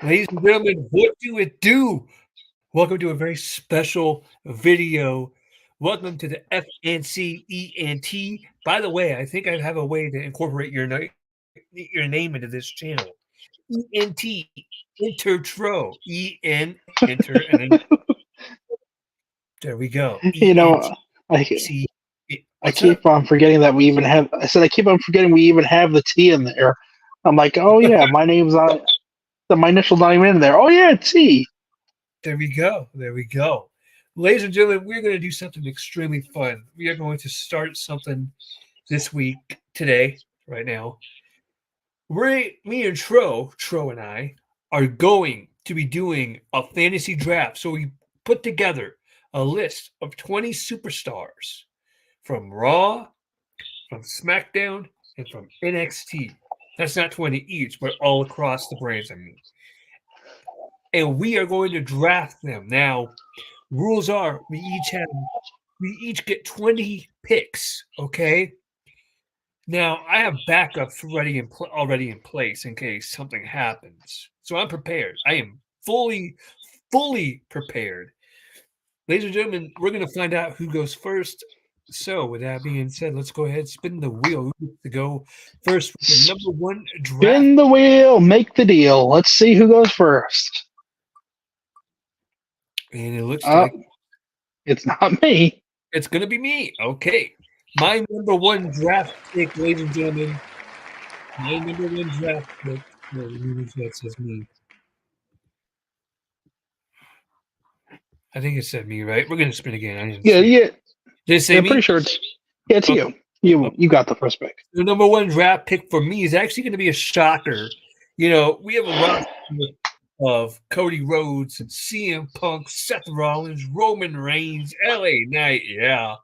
Ladies and gentlemen, what do it do? Welcome to a very special video. Welcome to the FNCENT. By the way, I think I have a way to incorporate your name into this channel. ENT, Intertro. EN, enter, and then there we go. You ENT. know, I I What's up? keep on forgetting that we even have. I said I keep on forgetting we even have the T in there. I'm like, oh yeah, my name's on. My initial's not even in there. Oh yeah, T. There we go. There we go. Ladies and gentlemen, we're going to do something extremely fun. We are going to start something this week, today, right now. Me and Tro and I, are going to be doing a fantasy draft. So we put together a list of 20 superstars from Raw, from SmackDown, and from NXT. That's not 20 each, but all across the brands, I mean. And we are going to draft them. Now, rules are we each get 20 picks, okay? Now, I have backups already in place in case something happens. So I'm prepared. I am fully prepared. Ladies and gentlemen, we're going to find out who goes first. So, with that being said, let's go ahead, spin the wheel. Who gets to go first with the number one draft? Spin the wheel, make the deal. Let's see who goes first. And it looks Uh, like it's not me. it's going to be me. Okay. My number one draft pick, ladies and gentlemen. My number one draft pick. No, that says me. I think it said me, right? We're going to spin again. I didn't Yeah, see it. yeah. Did it say I'm me? pretty sure it's Okay. you. You got the first pick. The number one draft pick for me is actually going to be a shocker. You know, we have a roster of Cody Rhodes and CM Punk, Seth Rollins, Roman Reigns, LA Knight, yeah.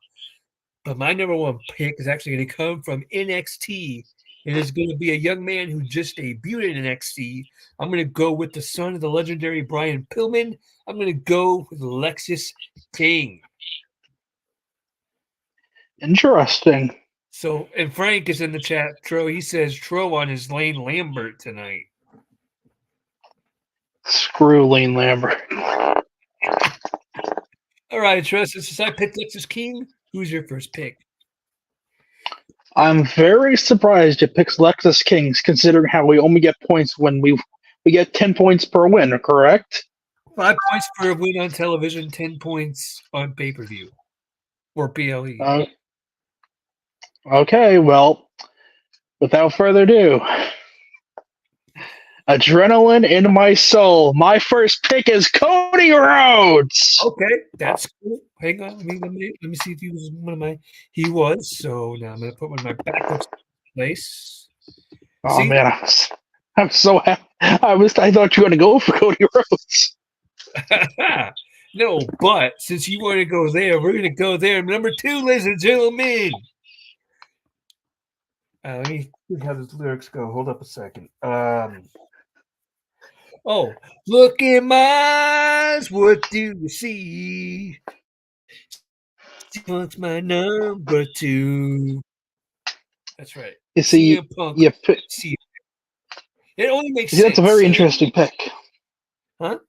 But my number one pick is actually going to come from NXT. It is going to be a young man who just debuted in NXT. I'm going to go with the son of the legendary Brian Pillman. I'm going to go with Lexus King. Interesting. So, and Frank is in the chat. He says Tro on his Lane Lambert tonight. Screw Lane Lambert. All right, Tro, since I picked Lexus King, who's your first pick? I'm very surprised it picks Lexus Kings, considering how we only get points when we get 10 points per win. Correct? 5 points for a win on television, 10 points on pay-per-view or PLE. Okay, well, without further ado, adrenaline in my soul. My first pick is Cody Rhodes. Okay, that's cool. Hang on, let me see if he was one of my. He was. So now I'm gonna put one of my backups in place. Oh See? man, I'm so happy. I thought you were going to go for Cody Rhodes. No, but since you want to go there, we're gonna go there. Number 2, ladies and gentlemen. Let me see how the lyrics go. Hold up a second. Oh, look in my eyes. What do you see? Punk's my number 2. That's right. You see, CM Punk. see, It only makes sense. that's a very interesting pick. Huh?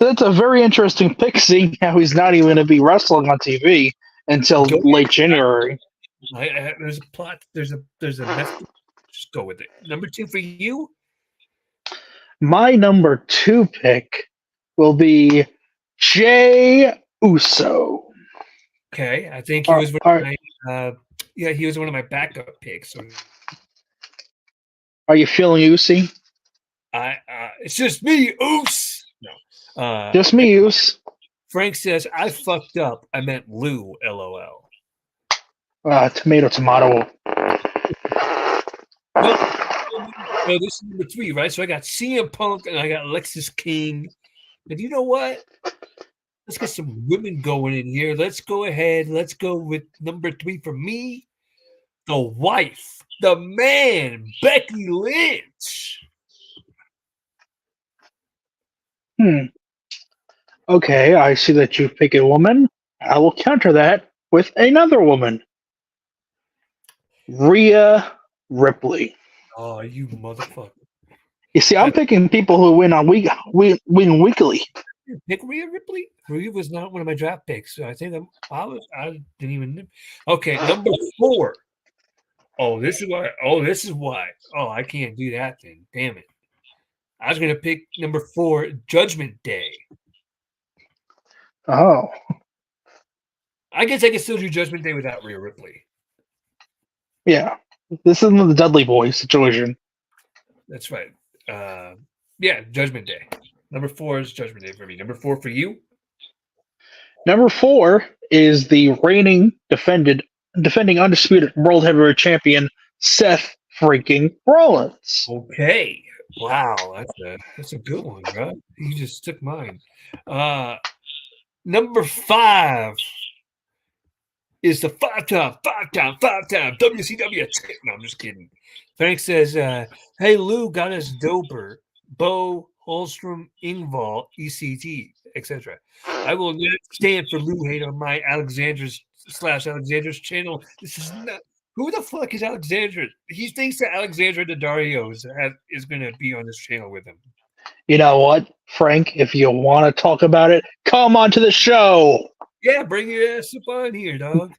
That's a very interesting pick, seeing how he's not even going to be wrestling on TV until late January. There's a plot. There's a method. Just go with it. Number 2 for you. My number 2 pick will be Jey Uso. Okay, I think he was one of my. He was one of my backup picks. So. Are you feeling Usi? It's just me, Oos. No, just me, Oos. Frank says I fucked up. I meant Lou. LOL. Tomato. Well, so this is number 3, right? So I got CM Punk and I got Lexus King. And you know what? Let's get some women going in here. Let's go ahead. Let's go with number 3 for me. The wife, the man, Becky Lynch. Okay, I see that you pick a woman. I will counter that with another woman. Rhea Ripley. Oh, you motherfucker. You see, I'm picking people who win on win weekly. Pick Rhea Ripley. Rhea was not one of my draft picks, so I think I didn't even. Okay, number 4. Oh, this is why. Oh, this is why. Oh, I can't do that thing. Damn it. I was gonna pick number 4, Judgment Day. Oh, I guess I can still do Judgment Day without Rhea Ripley. yeah. This isn't the Dudley Boys situation. That's right. Yeah, Judgment Day. Number 4 is Judgment Day for me. Number 4 for you. Number 4 is the reigning defending undisputed world heavyweight champion Seth freaking Rollins. Okay. Wow, that's a good one, bro. You just took mine. Number 5 is the five-time WCW champ. No, I'm just kidding. Frank says, hey, Lou got us Dober, Bo, Holstrom, Ingval, ECT, etc. I will not stand for Lou hate on my Alexandra's channel. This is not. Who the fuck is Alexandra? He thinks that Alexandra Daddario is going to be on this channel with him. You know what, Frank? If you want to talk about it, come on to the show. Yeah, bring your ass up on here, dog.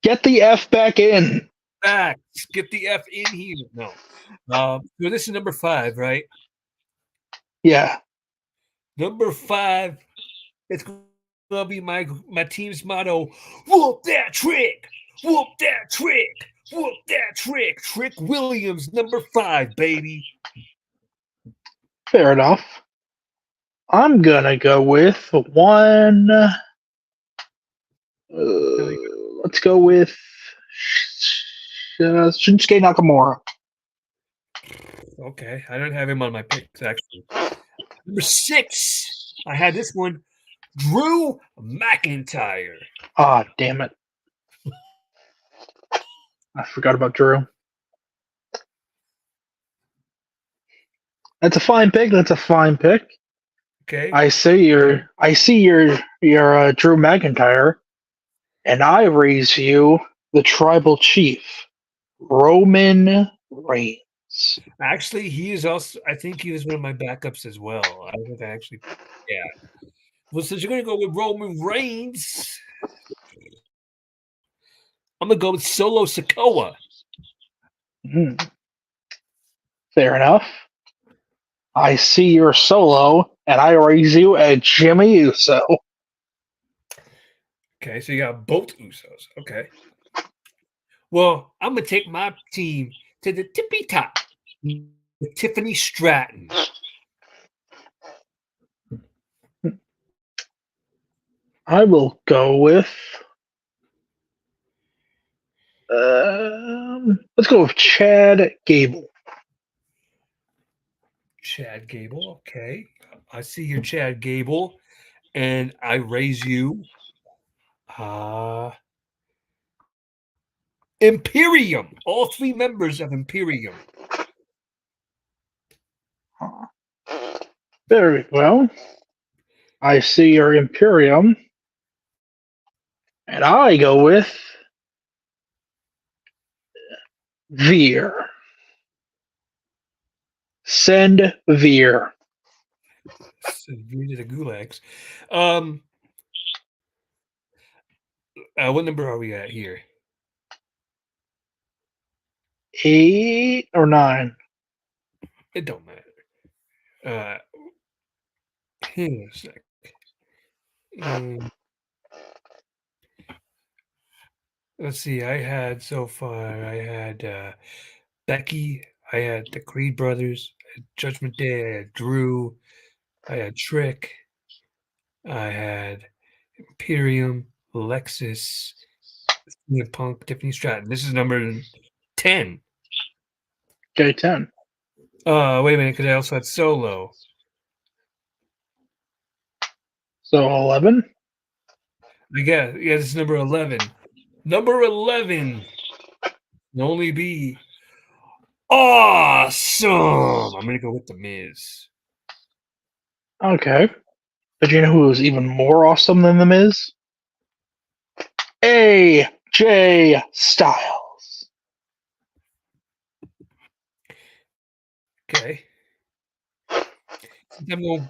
Get the F back in. Facts. Get the F in here. No. So this is number 5, right? Yeah. Number 5. It's going to be my team's motto. Whoop that trick. Whoop that trick. Whoop that trick. Trick Williams, number 5, baby. Fair enough. I'm gonna go with one. Let's go with Shinsuke Nakamura. Okay, I don't have him on my picks actually. Number 6, I had this one. Drew McIntyre. Ah, damn it! I forgot about Drew. That's a fine pick. Okay. I see your Drew McIntyre, and I raise you the tribal chief, Roman Reigns. Actually, he is also. I think he was one of my backups as well. I think I actually. Yeah. Well, since you're gonna go with Roman Reigns, I'm gonna go with Solo Sikoa. Fair enough. I see your Solo, and I raise you at Jimmy Uso. Okay, so you got both Usos. Okay. Well, I'm gonna take my team to the tippy top with Tiffany Stratton. I will go with. Let's go with Chad Gable. Chad Gable. Okay. I see your Chad Gable, and I raise you. Imperium. All 3 members of Imperium. Very well. I see your Imperium. And I go with Veer. Send Veer. Veer to the gulags. What number are we at here? 8 or 9? It don't matter. Hang on a sec. Let's see. I had Becky. I had the Creed brothers. I had Judgment Day. I had Drew. I had Trick. I had Imperium, Lexus, CM Punk, Tiffany Stratton. This is number 10. Okay, 10. Wait a minute, because I also had Solo. So 11? Yeah, this is number 11. Number 11 can only be awesome. I'm going to go with The Miz. Okay. But you know who was even more awesome than The Miz? AJ Styles. Okay.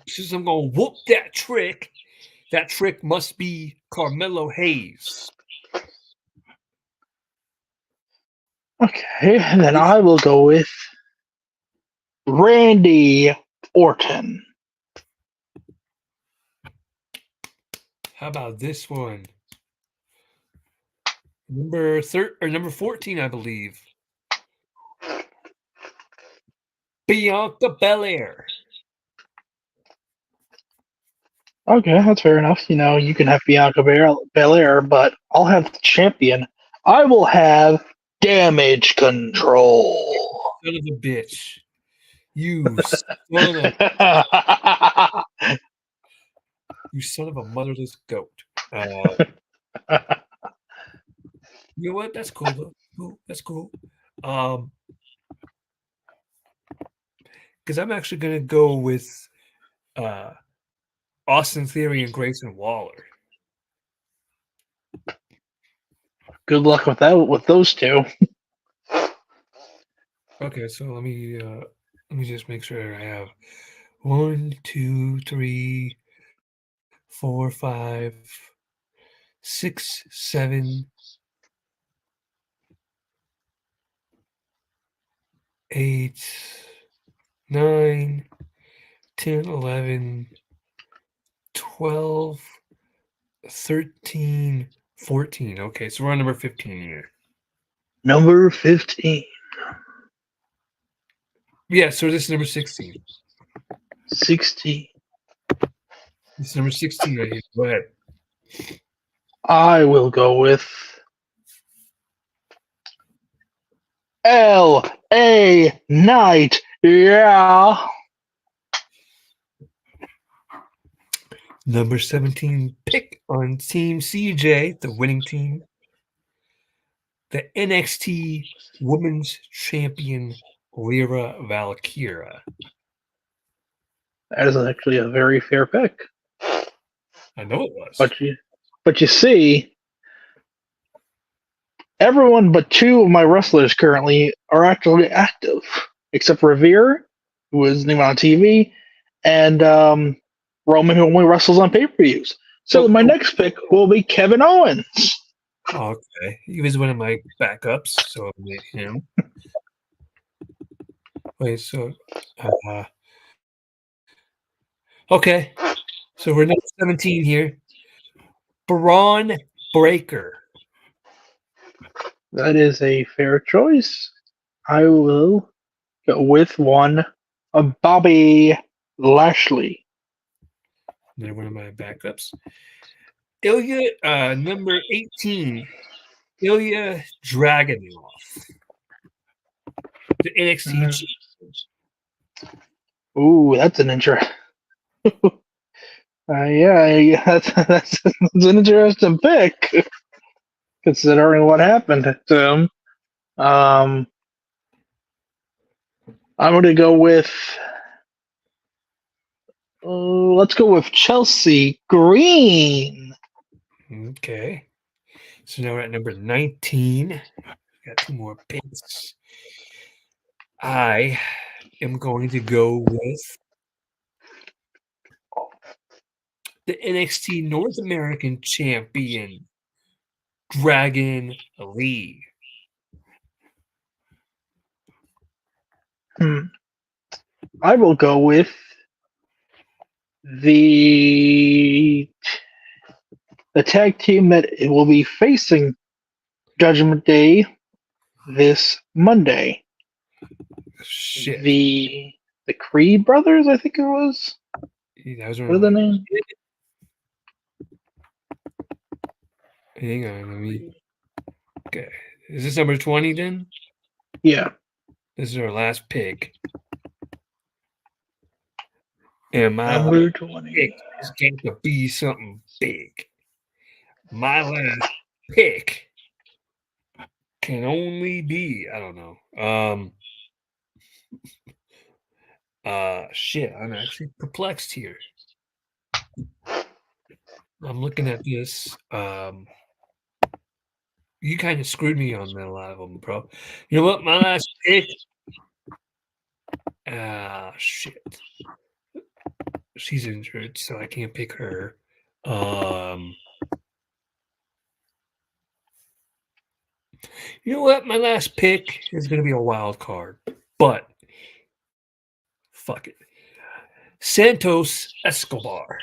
since I'm going to whoop that trick must be Carmelo Hayes. Okay, and then I will go with Randy Orton. How about this one? Number 14, I believe. Bianca Belair. Okay, that's fair enough. You know, you can have Bianca Belair, but I'll have the champion. I will have Damage Control. Son of a bitch. You son of a motherless goat. You know what? That's cool though. Cool. That's cool. Because I'm actually gonna go with Austin Theory and Grayson Waller. Good luck with that. With those two. Okay, so let me just make sure I have 1, 2, 3, 4, 5, 6, 7, 8, 9, 10, 11, 12, 13, 14. Okay, so we're on number 15 here. Number 15. Yeah, so this is number 16. 16. This is number 16 right here. Go ahead. I will go with L.A. Knight. Yeah. Number 17 pick on Team CJ, the winning team. The NXT Women's Champion, Lyra Valkyria. That is actually a very fair pick. I know it was. But you see, everyone but two of my wrestlers currently are actually active, except Revere, who isn't even on TV, and Roman, who only wrestles on pay-per-views. So my next pick will be Kevin Owens. Oh, okay. He was one of my backups, so I made him. Wait, so okay. So we're number 17 here. Braun Breaker. That is a fair choice. I will go with one of Bobby Lashley. They're one of my backups. Ilya, number 18. Ilya Dragunov. The NXT champion. Ooh, that's an interesting. Yeah, that's an interesting pick, considering what happened to him. I'm going to go with. Let's go with Chelsea Green. Okay. So now we're at number 19. Got two more picks. I am going to go with the NXT North American champion, Dragon Lee. I will go with the tag team that will be facing Judgment Day this Monday. Shit. The Creed brothers, I think it was. What are the names? Hang on, let me. Okay, is this number 20 then? Yeah. This is our last pick. And my number last 20 pick is going to be something big. My last pick can only be, I don't know. Shit, I'm actually perplexed here. I'm looking at this. You kind of screwed me on that, a lot of them, bro. You know what? My last pick. Shit. she's injured, so I can't pick her. You know what? My last pick is going to be a wild card, but fuck it. Santos Escobar.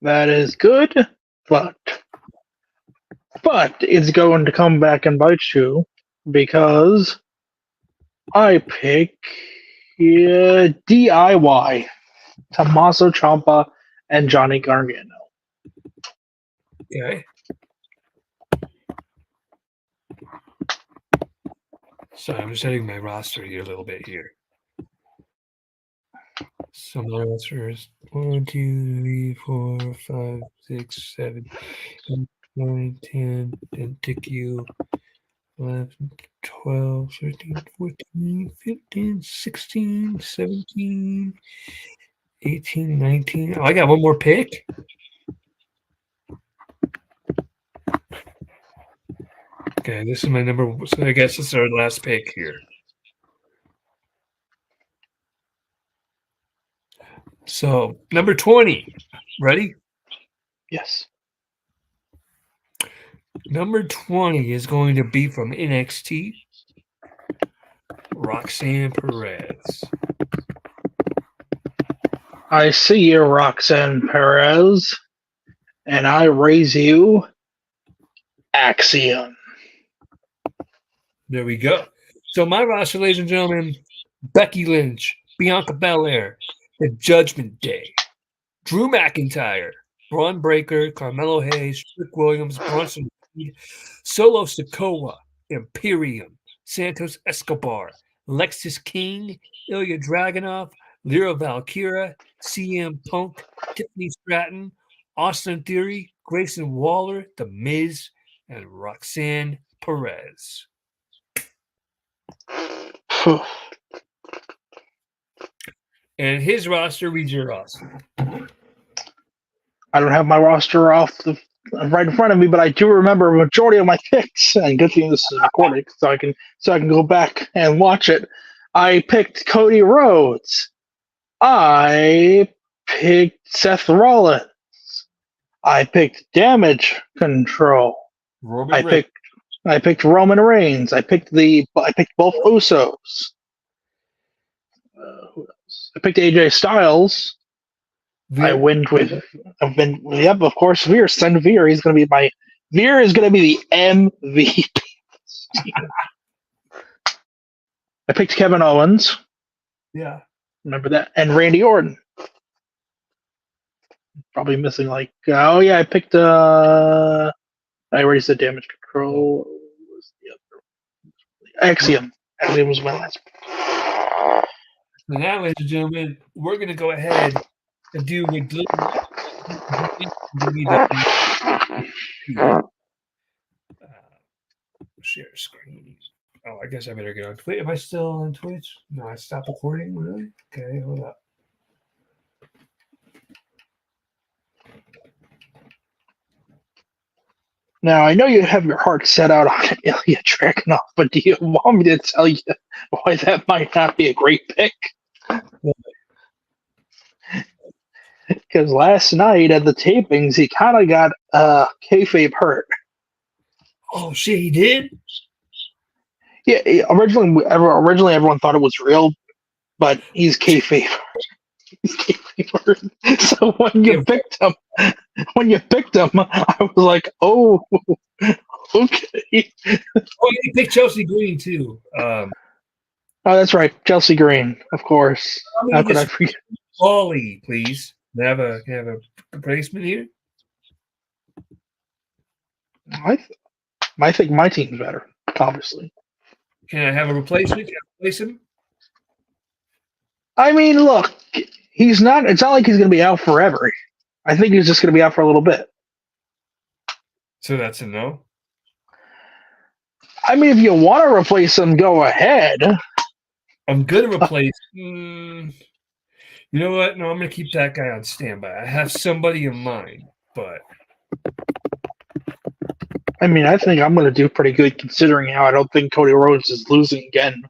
That is good, but it's going to come back and bite you because I pick DIY, Tommaso Ciampa and Johnny Gargano. Okay. So I'm just editing my roster here a little bit here. So my roster is 1, 2, 3, 4, 5, 6, 7, 8, 9, 10, and tick you 11, 12, 13, 14, 15, 16, 17, 18, 19. Oh, I got one more pick. Okay, this is my number. So I guess this is our last pick here. So number 20. Ready? Yes. Number 20 is going to be from NXT, Roxanne Perez. I see you, Roxanne Perez, and I raise you Axiom. There we go. So my roster, ladies and gentlemen, Becky Lynch, Bianca Belair, The Judgment Day, Drew McIntyre, Braun Breaker, Carmelo Hayes, Trick Williams, Bronson Reed, Solo Sikoa, Imperium, Santos Escobar, Lexis King, Ilya Dragunov, Lyra Valkyria, CM Punk, Tiffany Stratton, Austin Theory, Grayson Waller, The Miz, and Roxanne Perez. And his roster reads your roster. I don't have my roster right in front of me, but I do remember a majority of my picks. And good thing this is recorded, so I can go back and watch it. I picked Cody Rhodes. I picked Seth Rollins. I picked Damage Control. I picked Roman Reigns. I picked both Usos. Who else? I picked AJ Styles. Of course, Veer. Send Veer. Veer is gonna be the MVP. I picked Kevin Owens. Yeah. Remember that? And Randy Orton. Probably missing I picked I already said Damage Control. What was the other? Axiom. Axiom was my last pick. So now, ladies and gentlemen, we're going to go ahead and do share screen. Oh, I guess I better get on Twitch. Am I still on Twitch? No, I stopped recording. Really? Okay, hold up. Now, I know you have your heart set out on Ilya Dragunov, but do you want me to tell you why that might not be a great pick? Because last night at the tapings, he kind of got kayfabe hurt. Oh, shit, he did? Yeah, originally everyone thought it was real, but he's kayfabe. He's kayfabe hurt. So when you picked him, I was like, oh, okay. Oh, you picked Chelsea Green too. Oh, that's right, Chelsea Green, of course. How could I forget? Ollie, please. Can I have a replacement here? I think my team's better, obviously. Can I have a replacement? Can I replace him? I mean, look, it's not like he's going to be out forever. I think he's just going to be out for a little bit. So that's a no? I mean, if you want to replace him, go ahead. I'm going to replace... You know what? No, I'm going to keep that guy on standby. I have somebody in mind, but... I mean, I think I'm going to do pretty good considering how I don't think Cody Rhodes is losing again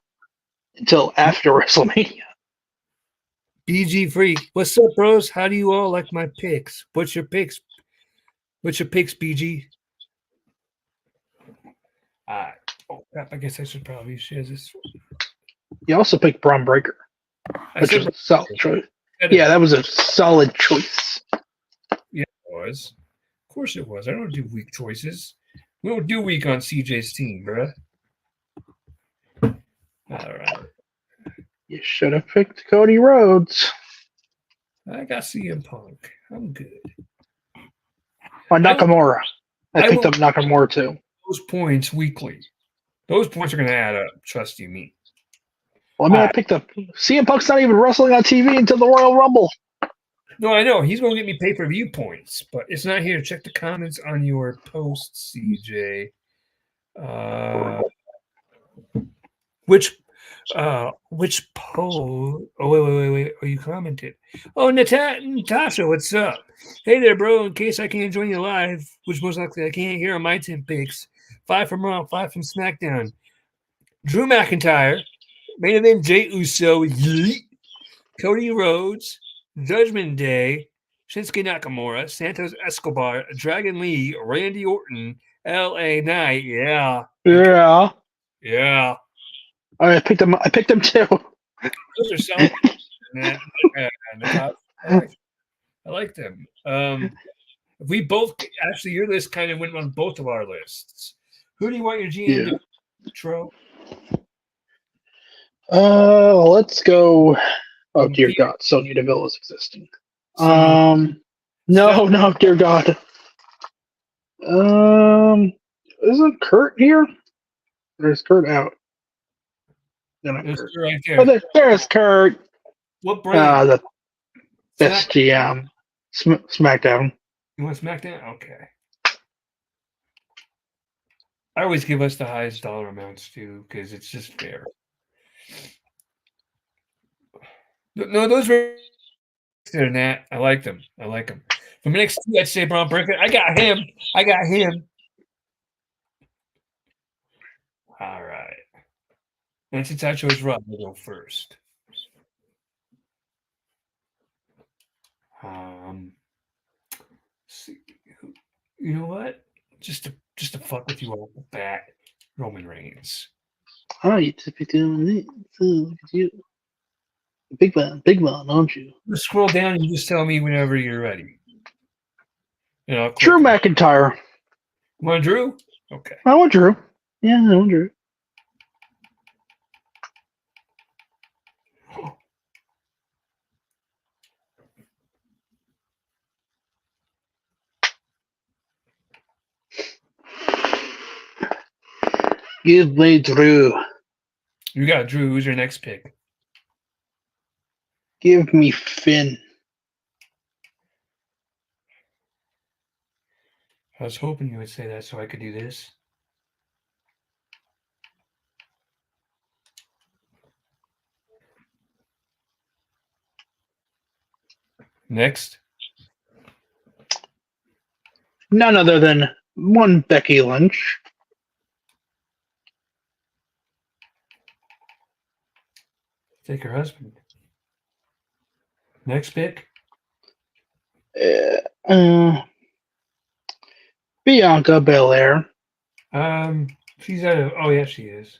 until after WrestleMania. BG Freak. What's up, bros? How do you all like my picks? What's your picks? What's your picks, BG? Oh crap! I guess I should probably share this. You also picked Braun Breaker, I which said was a solid choice. it Yeah, that was a solid choice. was. Of course it was. I don't do weak choices. We don't do weak on CJ's team, bruh. All right. You should have picked Cody Rhodes. I got CM Punk. I'm good. Or Nakamura. I picked will- up Nakamura too. Those points weekly. Those points are going to add up. Trust you me. Well, I mean, I picked up CM Punk's not even wrestling on TV until the Royal Rumble. No, I know. He's going to get me pay-per-view points, but it's not here. Check the comments on your post, CJ. Which poll? Oh, wait. Oh, you commented. Oh, Natasha, what's up? Hey there, bro. In case I can't join you live, which most likely I can't hear on my 10 picks. 5 from Raw, 5 from SmackDown. Drew McIntyre, main event Jey Uso, yeet. Cody Rhodes, Judgment Day, Shinsuke Nakamura, Santos Escobar, Dragon Lee, Randy Orton, L.A. Knight. Yeah. Yeah. I picked them too. Those are solid. I like them. We both actually, your list kind of went on both of our lists. Who do you want your GM to be, Tro? Let's go. Oh dear God, Sonya Deville is existing. No, dear God. Isn't Kurt here? There's Kurt out. There's Kurt right there. There's Kurt. What brand? The best GM. SmackDown. You want SmackDown? Okay. I always give us the highest dollar amounts too, because it's just fair. No, those were better than that. I like them. From NXT, I'd say Braun Breaker. I got him. All right. And since I chose Raw, I'll go first. See, you know what? Just to fuck with you off the bat, Roman Reigns. Oh, you typically doing it. Look at you. Big man, aren't you? Just scroll down and you just tell me whenever you're ready. Drew McIntyre. You want Drew? Okay. I want Drew. Yeah, I want Drew. Give me Drew. You got Drew. Who's your next pick? Give me Finn. I was hoping you would say that so I could do this. Next. None other than one Becky Lynch. Take her husband. Next pick. Bianca Belair. She's out of. Oh yeah, she is.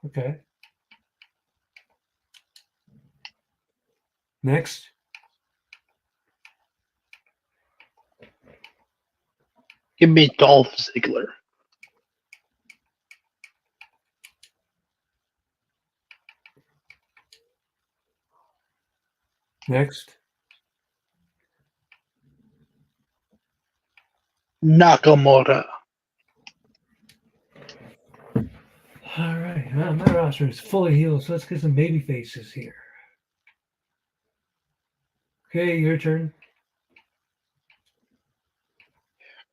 Okay. Next. Give me Dolph Ziggler. Next. Nakamura. All right. My roster is full of heels, so let's get some baby faces here. Okay, your turn.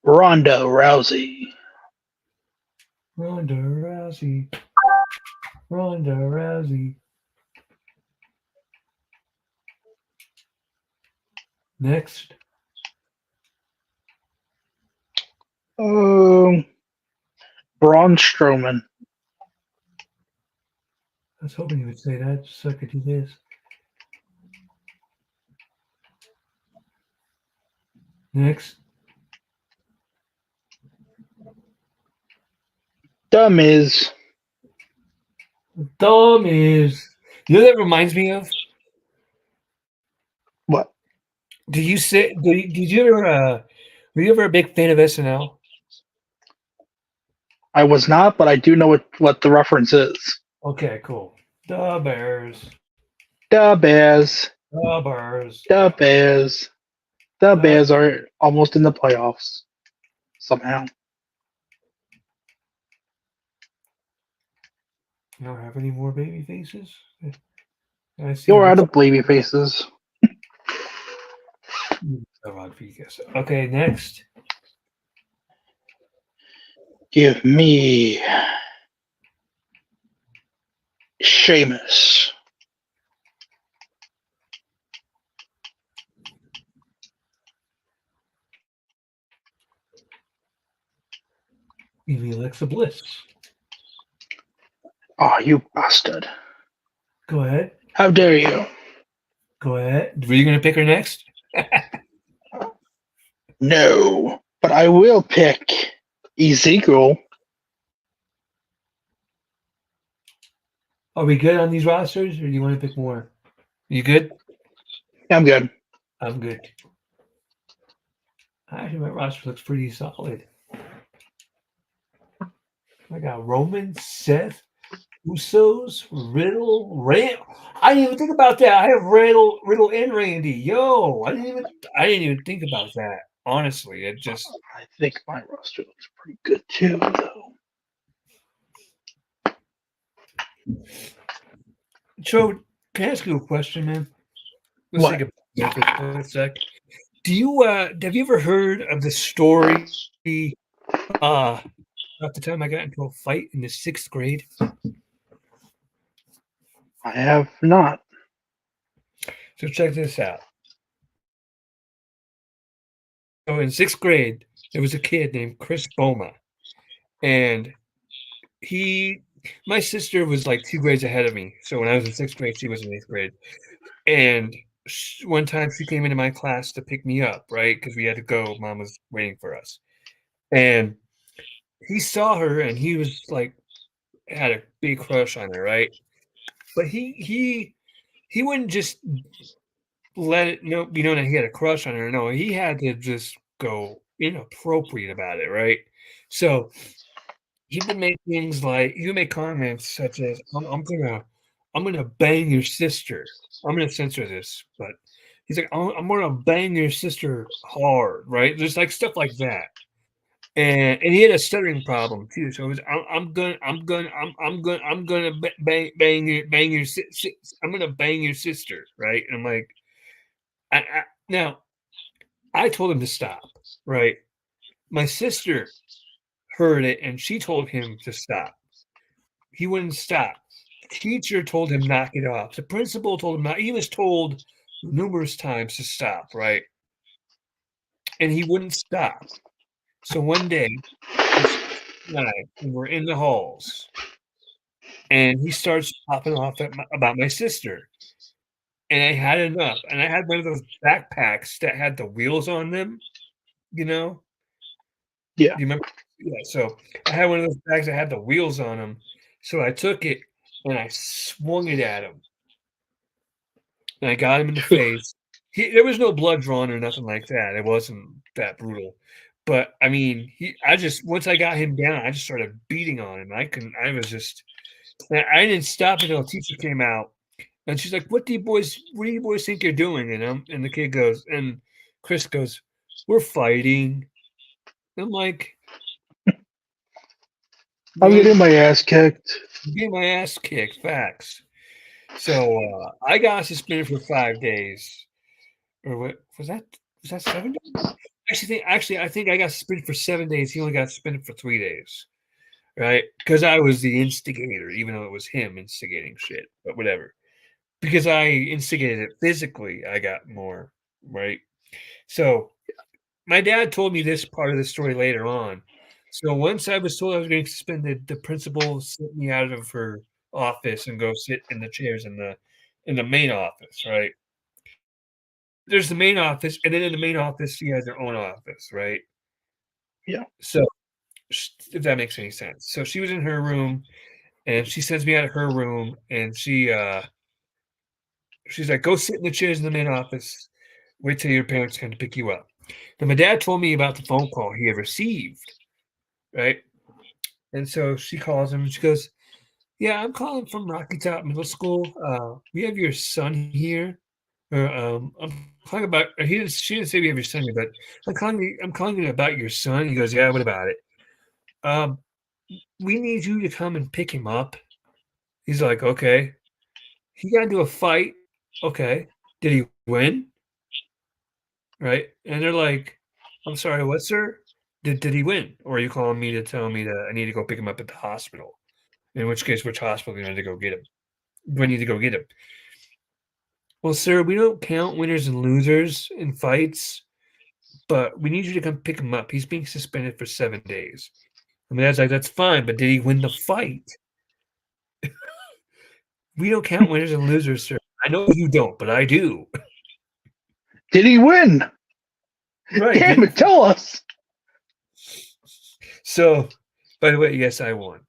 Ronda Rousey. Ronda Rousey. Next. Braun Strowman. I was hoping you would say that, so I could do this. Next. Dumb is Dumb is. You know what that reminds me of? what? Did you say? Did you ever? Were you ever a big fan of SNL? I was not, but I do know what the reference is. Okay, cool. The Bears. The Bears, The Bears. the Bears, the The. Bears are almost in the playoffs somehow. You don't have any more baby faces? I see You're out them. of baby faces. Rodriguez. Okay, next. Give me Sheamus. Give me Alexa Bliss. Oh, you bastard. Go ahead. How dare you? Go ahead. Were you gonna pick her next? No. But I will pick Ezekiel. Are we good on these rosters, or do you want to pick more? You good? I'm good. I'm good. Actually, my roster looks pretty solid. I got Roman, Seth, Usos, Riddle, Rand. I didn't even think about that. I have Riddle, and Randy. Yo, I didn't even think about that. Honestly, it just. I think my roster looks pretty good too, though. So, can I ask you a question, man? Let's What? take a sec. Do you have you ever heard of the story about the time I got into a fight in the 6th grade? I have not. So check this out. So in 6th grade, there was a kid named Chris Boma, and my sister was like 2 grades ahead of me. So when I was in 6th grade, she was in 8th grade. And one time she came into my class to pick me up, right? Because we had to go. Mom was waiting for us. And he saw her and he was like, had a big crush on her, right? But he wouldn't just let it be known that he had a crush on her. No, he had to just go inappropriate about it, right? So he would make things like he would make comments such as I'm gonna bang your sister. I'm gonna censor this, but he's like I'm gonna bang your sister hard, right? There's like stuff like that. And he had a stuttering problem too. So it was I'm gonna bang your I'm gonna bang your sister, right? And I'm like now I told him to stop, right? My sister heard it and she told him to stop. He wouldn't stop. The teacher told him knock it off. The principal told him not. He was told numerous times to stop, right? And he wouldn't stop. So one day, we're in the halls, and he starts popping off about my sister. And I had enough. And I had one of those backpacks that had the wheels on them, you know? Yeah. You remember? Yeah, so I had one of those bags that had the wheels on them. So I took it and I swung it at him. And I got him in the face. There was no blood drawn or nothing like that. It wasn't that brutal. But I mean, once I got him down, I just started beating on him. I didn't stop until the teacher came out. And she's like, what do you boys think you're doing? And the kid goes, and Chris goes, we're fighting. I'm like, I'm getting my ass kicked. getting my ass kicked, facts. So I got suspended for 5 days. Or what was that? Was that 7 days? Actually, I think I got suspended for 7 days. He only got suspended for 3 days, right? Because I was the instigator, even though it was him instigating shit. But whatever. Because I instigated it physically, I got more, right? So my dad told me this part of the story later on. So once I was told I was getting suspended, the principal sent me out of her office and go sit in the chairs in the main office, right? there's the main office, and then in the main office, she has her own office, right? Yeah. So, if that makes any sense. So she was in her room, and she sends me out of her room, and she's like, "Go sit in the chairs in the main office. Wait till your parents come to pick you up." Now, my dad told me about the phone call he had received, right? And so she calls him, and she goes, "Yeah, I'm calling from Rocky Top Middle School. We have your son here. Or, I'm calling about." She didn't say we have your son here, but I'm calling you about your son. He goes, "Yeah, what about it? Um, we need you to come and pick him up." He's like, "Okay." He got into a fight. Okay. Did he win? Right? And they're like, "I'm sorry, what, sir? Did he win? Or are you calling me to tell me that I need to go pick him up at the hospital? In which case, which hospital do I need to go get him? Do I need to go get him?" "Well, sir, we don't count winners and losers in fights, but we need you to come pick him up. He's being suspended for 7 days." I mean, that's like, "That's fine, but did he win the fight?" "We don't count winners and losers, sir." "I know you don't, but I do." Did he win? Right. Damn it, tell us. So, by the way, yes, I won.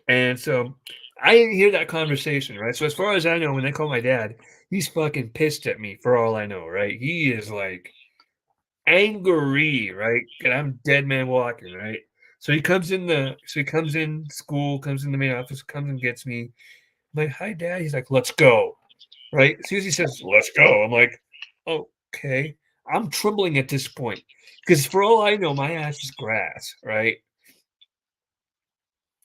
And so I didn't hear that conversation, right? So as far as I know, when I call my dad, he's fucking pissed at me for all I know, right? He is like angry, right? And I'm dead man walking, right? So he comes in school, comes in the main office, comes and gets me. I'm like, "Hi, Dad." He's like, "Let's go." Right? As soon as he says, "Let's go," I'm like, "Okay." I'm trembling at this point because for all I know, my ass is grass, right?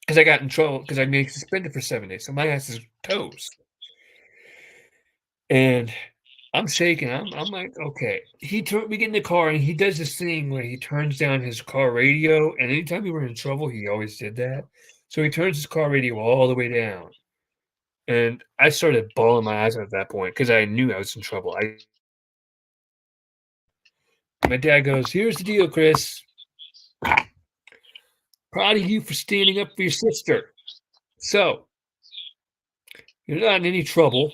Because I got in trouble because I been suspended for 7 days, so my ass is toast. And I'm shaking. I'm like, "Okay." We get in the car and he does this thing where he turns down his car radio, and anytime we were in trouble, he always did that. So he turns his car radio all the way down, and I started bawling my eyes out at that point because I knew I was in trouble. I My dad goes, "Here's the deal, Chris. Proud of you for standing up for your sister. So you're not in any trouble.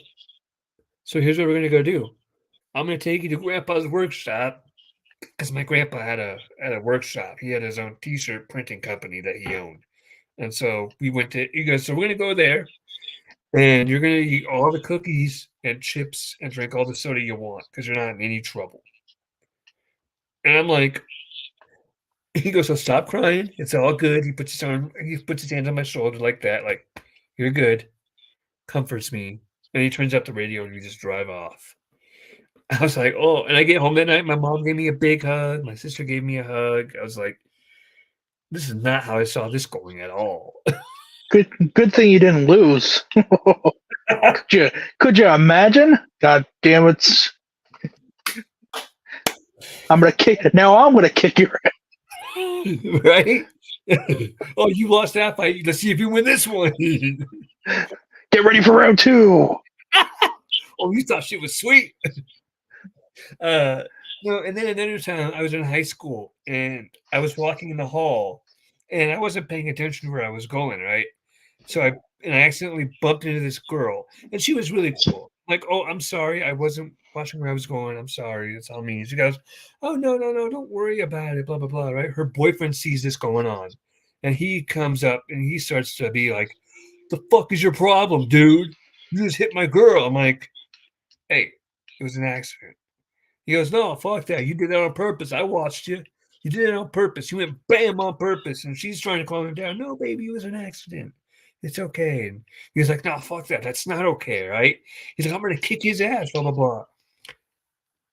So here's what we're gonna go do. I'm gonna take you to Grandpa's workshop because my grandpa had a workshop. He had his own T-shirt printing company that he owned, and so we went to. He goes, so we're gonna go there, and you're gonna eat all the cookies and chips and drink all the soda you want because you're not in any trouble." And I'm like, he goes, "So stop crying. It's all good." He puts his hands on my shoulder like that, like, "You're good." Comforts me, and he turns up the radio and we just drive off. I was like, "Oh," and I get home that night, my mom gave me a big hug, my sister gave me a hug. I was like, "This is not how I saw this going at all." Good thing you didn't lose. Could you imagine? God damn it. I'm gonna kick your ass. Right? "Oh, you lost that fight. Let's see if you win this one." Get ready for round two. "Oh, you thought she was sweet." Uh, no, and then another time I was in high school and I was walking in the hall and I wasn't paying attention to where I was going, right? So I accidentally bumped into this girl and she was really cool. Like, "Oh, I'm sorry. I wasn't watching where I was going. I'm sorry. That's all me." She goes, "Oh, no, no, no. Don't worry about it." Blah, blah, blah. Right. Her boyfriend sees this going on and he comes up and he starts to be like, "The fuck is your problem, dude? You just hit my girl." I'm like, "Hey, it was an accident." He goes, "No, fuck that. You did that on purpose. I watched you. You did it on purpose. You went bam on purpose." And she's trying to calm him down. "No, baby, it was an accident. It's okay." And he was like, "No, fuck that. That's not okay, right?" He's like, "I'm going to kick his ass, blah, blah, blah."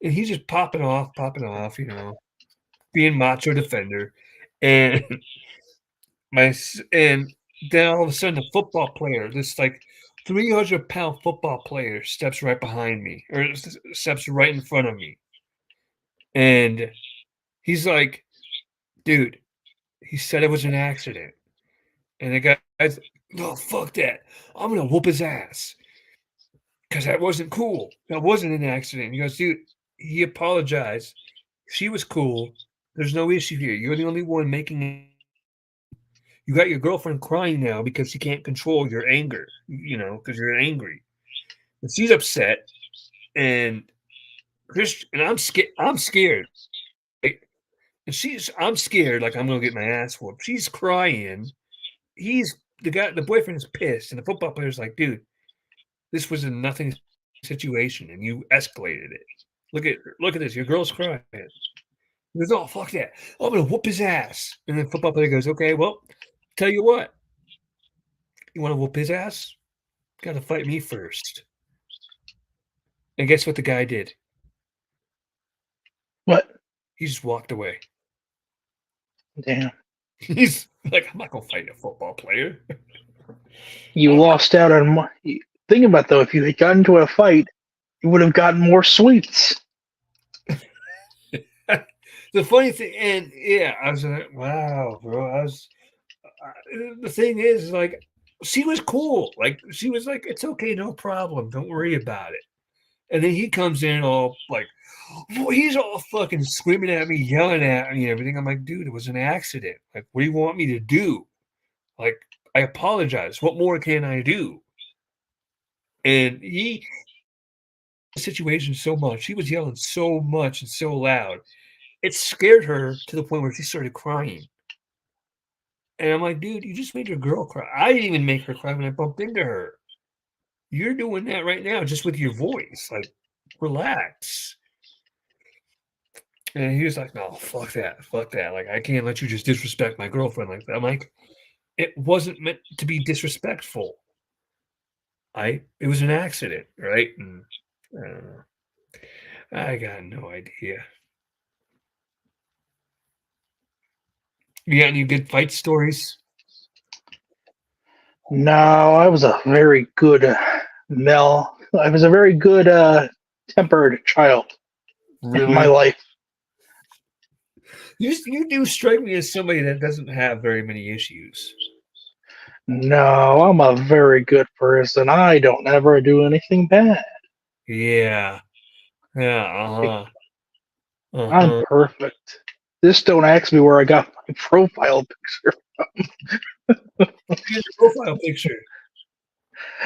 And he's just popping off, being macho defender. And and then all of a sudden, the football player, this like 300-pound football player, steps right behind me or steps right in front of me. And he's like, "Dude," he said, "it was an accident." And the guy's, "No, fuck that. I'm gonna whoop his ass because that wasn't cool. That wasn't an accident." He goes, "Dude," he apologized. "She was cool. There's no issue here. You're the only one making it. You got your girlfriend crying now because she can't control your anger, because you're angry. And she's upset. and I'm scared. I'm scared. Right? And I'm scared, like I'm gonna get my ass whooped. She's crying. The boyfriend's pissed, and the football player's like, dude, this was a nothing situation, and you escalated it. Look at this. Your girl's crying. He goes, oh, fuck that. I'm going to whoop his ass. And then football player goes, okay, well, tell you what. You want to whoop his ass? Got to fight me first. And guess what the guy did? What? He just walked away. Damn. He's like, I'm not going to fight a football player. You lost out on money. Think about it, though, if you had gotten into a fight, you would have gotten more sweets. The funny thing, and yeah, I was like, wow, bro. The thing is, like, she was cool. Like, she was like, it's okay, no problem. Don't worry about it. And then he comes in all like, he's all fucking screaming at me, yelling at me, and everything. I'm like, dude, it was an accident. Like, what do you want me to do? Like, I apologize. What more can I do? And the situation so much. He was yelling so much and so loud. It scared her to the point where she started crying. And I'm like, dude, you just made your girl cry. I didn't even make her cry when I bumped into her. You're doing that right now just with your voice. Like, relax. And he was like, no, fuck that. Fuck that. Like, I can't let you just disrespect my girlfriend like that. I'm like, it wasn't meant to be disrespectful. It was an accident, right? And I don't know. I got no idea. You got any good fight stories? No, I was a very good Mel. I was a very good tempered child in my life. You do strike me as somebody that doesn't have very many issues. No, I'm a very good person. I don't ever do anything bad. Yeah. Yeah, I'm perfect. Just don't ask me where I got my profile picture from. Here's your profile picture.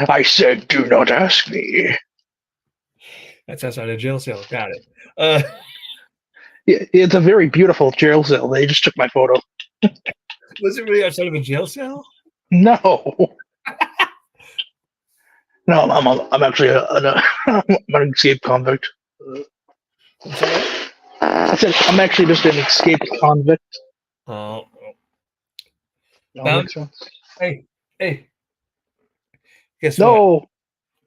I said, do not ask me. That's outside a jail cell. Got it. It's a very beautiful jail cell. They just took my photo. Was it really outside of a jail cell? No. No, I'm actually I'm an escaped convict. I said I'm actually just an escaped convict. Oh. No, makes sense. Hey. Guess what?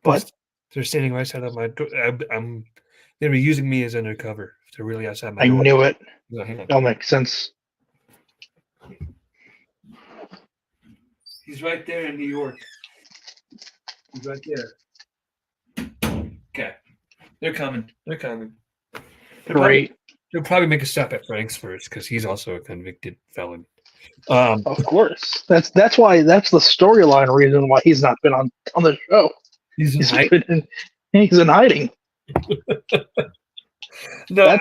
What? They're standing right outside of my door. They were using me as undercover. They're really outside my door. I knew it. No, hang on. That makes sense. He's right there in New York. He's right there. Okay. They're coming. Great. They'll probably make a stop at Frank's first because he's also a convicted felon. Of course. That's the storyline reason why he's not been on the show. He's in hiding. No,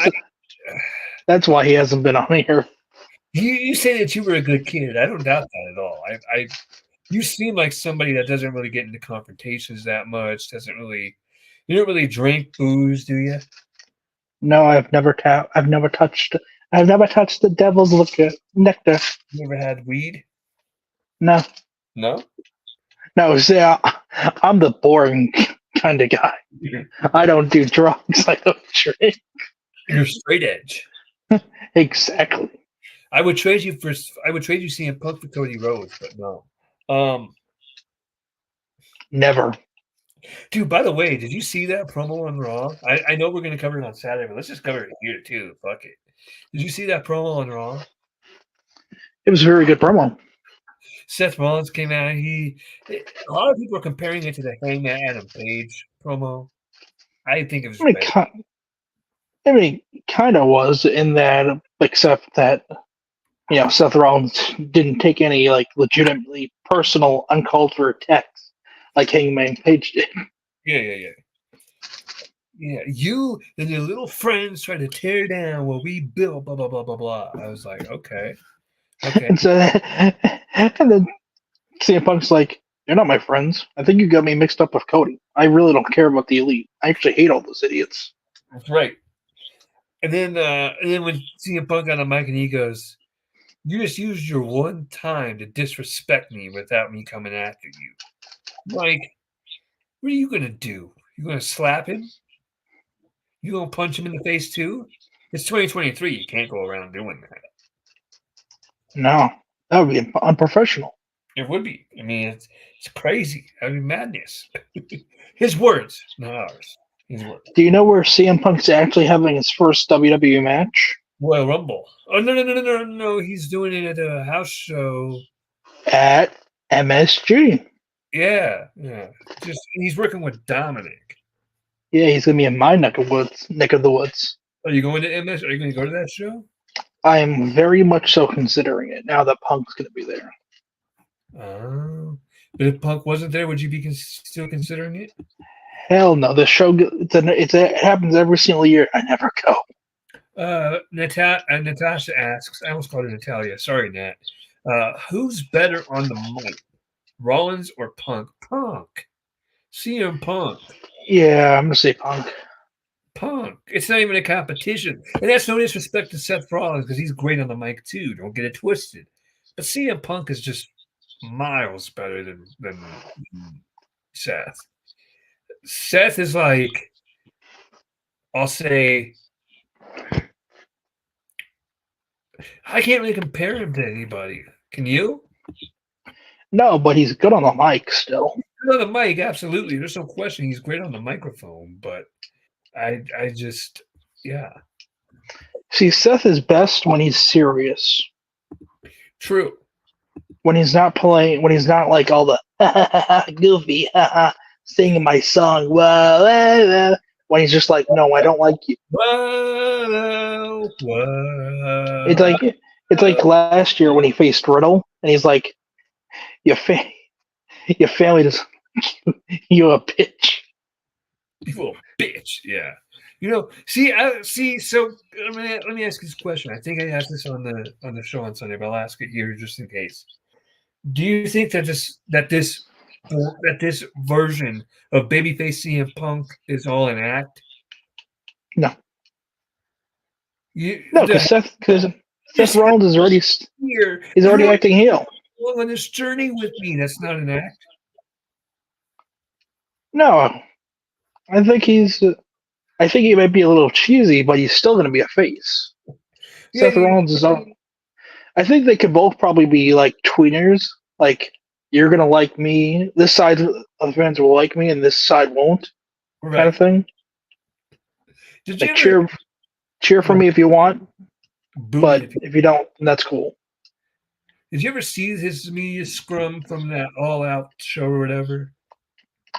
that's why he hasn't been on here. You say that you were a good kid. I don't doubt that at all. You seem like somebody that doesn't really get into confrontations that much. You don't really drink booze, do you? No, I've never touched the devil's nectar. You ever had weed? No. No? No, see, I'm the boring kind of guy. I don't do drugs. I don't drink. You're straight edge. Exactly. I would trade you seeing Punk for Cody Rhodes, but no. Never. Dude, by the way, did you see that promo on Raw? I know we're going to cover it on Saturday, but let's just cover it here too. Fuck it. Did you see that promo on Raw? It was a very good promo. Seth Rollins came out. A lot of people are comparing it to the Hangman Adam Page promo. I think it was better. Kind of was in that, except that, Seth Rollins didn't take any, legitimately personal, uncultured attacks like Hangman Page did. Yeah. Yeah, you and your little friends try to tear down what we built, blah, blah, blah, blah, blah. I was like, okay. And then CM Punk's like, They're not my friends. I think you got me mixed up with Cody. I really don't care about the Elite. I actually hate all those idiots. That's right. And then when CM Punk got on the mic and he goes, "You just used your one time to disrespect me without me coming after you." Like, what are you gonna do? You gonna slap him? You gonna punch him in the face too? It's 2023. You can't go around doing that. No, that would be unprofessional. It would be. I mean, it's crazy. I mean, madness. His words, not ours. His words. Do you know where CM Punk's actually having his first WWE match? Royal Rumble. Oh no! He's doing it at a house show. At MSG. Yeah. Just he's working with Dominic. Yeah, he's gonna be in my neck of the woods. Are you going to MS? Are you going to go to that show? I am very much so considering it now that Punk's gonna be there. Oh, but if Punk wasn't there, would you be still considering it? Hell no, the show it happens every single year. I never go. Natasha asks. I almost called her Natalia. Sorry, Nat. Who's better on the mic, Rollins or Punk? Punk. CM Punk. Yeah, I'm gonna say Punk. Punk. It's not even a competition. And that's no disrespect to Seth Rollins because he's great on the mic too. Don't get it twisted. But CM Punk is just miles better than Seth. Seth is like, I'll say, I can't really compare him to anybody. Can you? No, but he's good on the mic still. Good on the mic, absolutely. There's no question. He's great on the microphone, but I just, yeah. See, Seth is best when he's serious. True. When he's not playing, when he's not like all the goofy, singing my song. Whoa. When he's just like, no, I don't like you. Whoa. It's like last year when he faced Riddle, and he's like, your family does you a bitch. You a bitch, yeah. You know, see. So let me ask you this question. I think I asked this on the show on Sunday, but I'll ask it here just in case. Do you think that this version of babyface CM Punk is all an act? No. Because Seth Rollins is already he's already acting heel. Well, on this journey with me, that's not an act. No, I think he might be a little cheesy, but he's still going to be a face. Yeah, Seth Rollins is on. I think they could both probably be like tweeners. Like, you're going to like me. This side of the fans will like me, and this side won't. Right. Kind of thing. Like, cheer for me if you want, but if you don't, that's cool. Did you ever see his media scrum from that All Out show or whatever?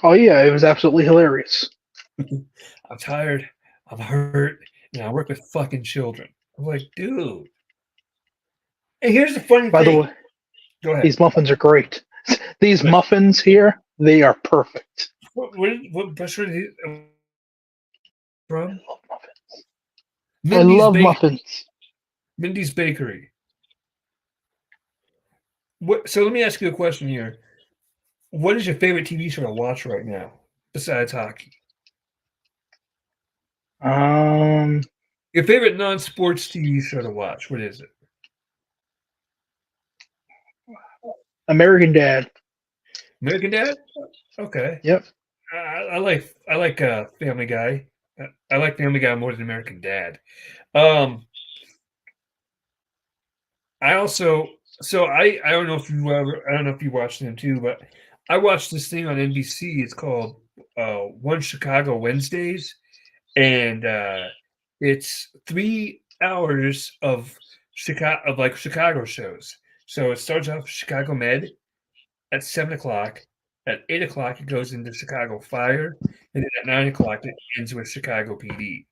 Oh, yeah. It was absolutely hilarious. I'm tired. I'm hurt. And I work with fucking children. I'm like, dude. And here's the funny thing. By the way, go ahead. These muffins are great. These muffins here, they are perfect. What restaurant is it from? I love muffins. Mindy's Bakery. So let me ask you a question here. What is your favorite TV show to watch right now, besides hockey? Your favorite non-sports TV show to watch? What is it? American Dad. American Dad? Okay. Yep. I like Family Guy. I like Family Guy more than American Dad. I don't know if you watched them too, but I watched this thing on NBC. It's called One Chicago Wednesdays, and it's 3 hours of Chicago shows. So it starts off Chicago Med at 7:00. At 8:00, it goes into Chicago Fire, and then at 9:00, it ends with Chicago PD.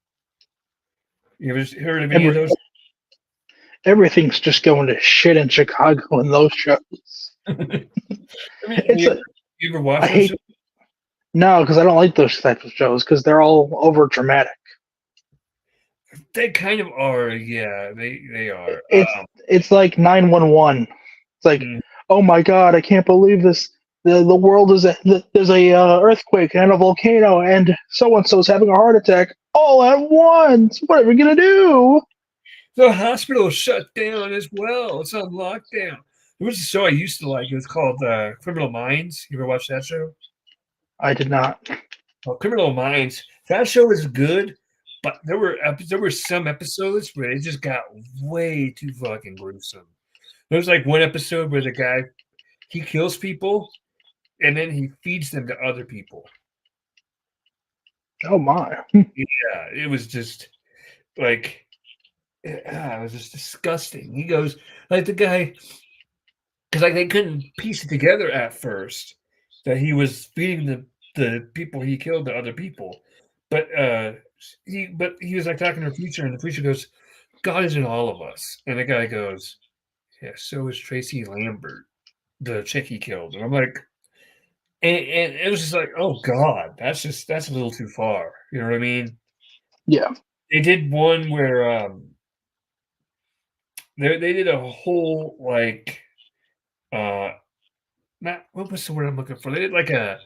You ever heard of any of those? Everything's just going to shit in Chicago in those shows. I mean, you ever watch those shows? No, because I don't like those types of shows because they're all over dramatic. They kind of are, yeah. They are. It's like 911. It's like, oh my god, I can't believe this. the world is there's a earthquake and a volcano, and so and so's having a heart attack all at once. What are we gonna do? The hospital shut down as well. It's on lockdown. There was a show I used to like. It was called Criminal Minds. You ever watch that show? I did not. Well, Criminal Minds. That show was good, but there were some episodes where it just got way too fucking gruesome. There was like one episode where the guy he kills people and then he feeds them to other people. Oh my! Yeah, it was just like it was just disgusting. He goes like the guy because like they couldn't piece it together at first that he was feeding the people he killed to other people, but he was like talking to the preacher, and the preacher goes, "God is in all of us," and the guy goes, "Yeah, so is Tracy Lambert, the chick he killed," and I'm like, and it was just like, "Oh God, that's a little too far," you know what I mean? Yeah. They did one where they did a whole like not what was the word I'm looking for? They did like they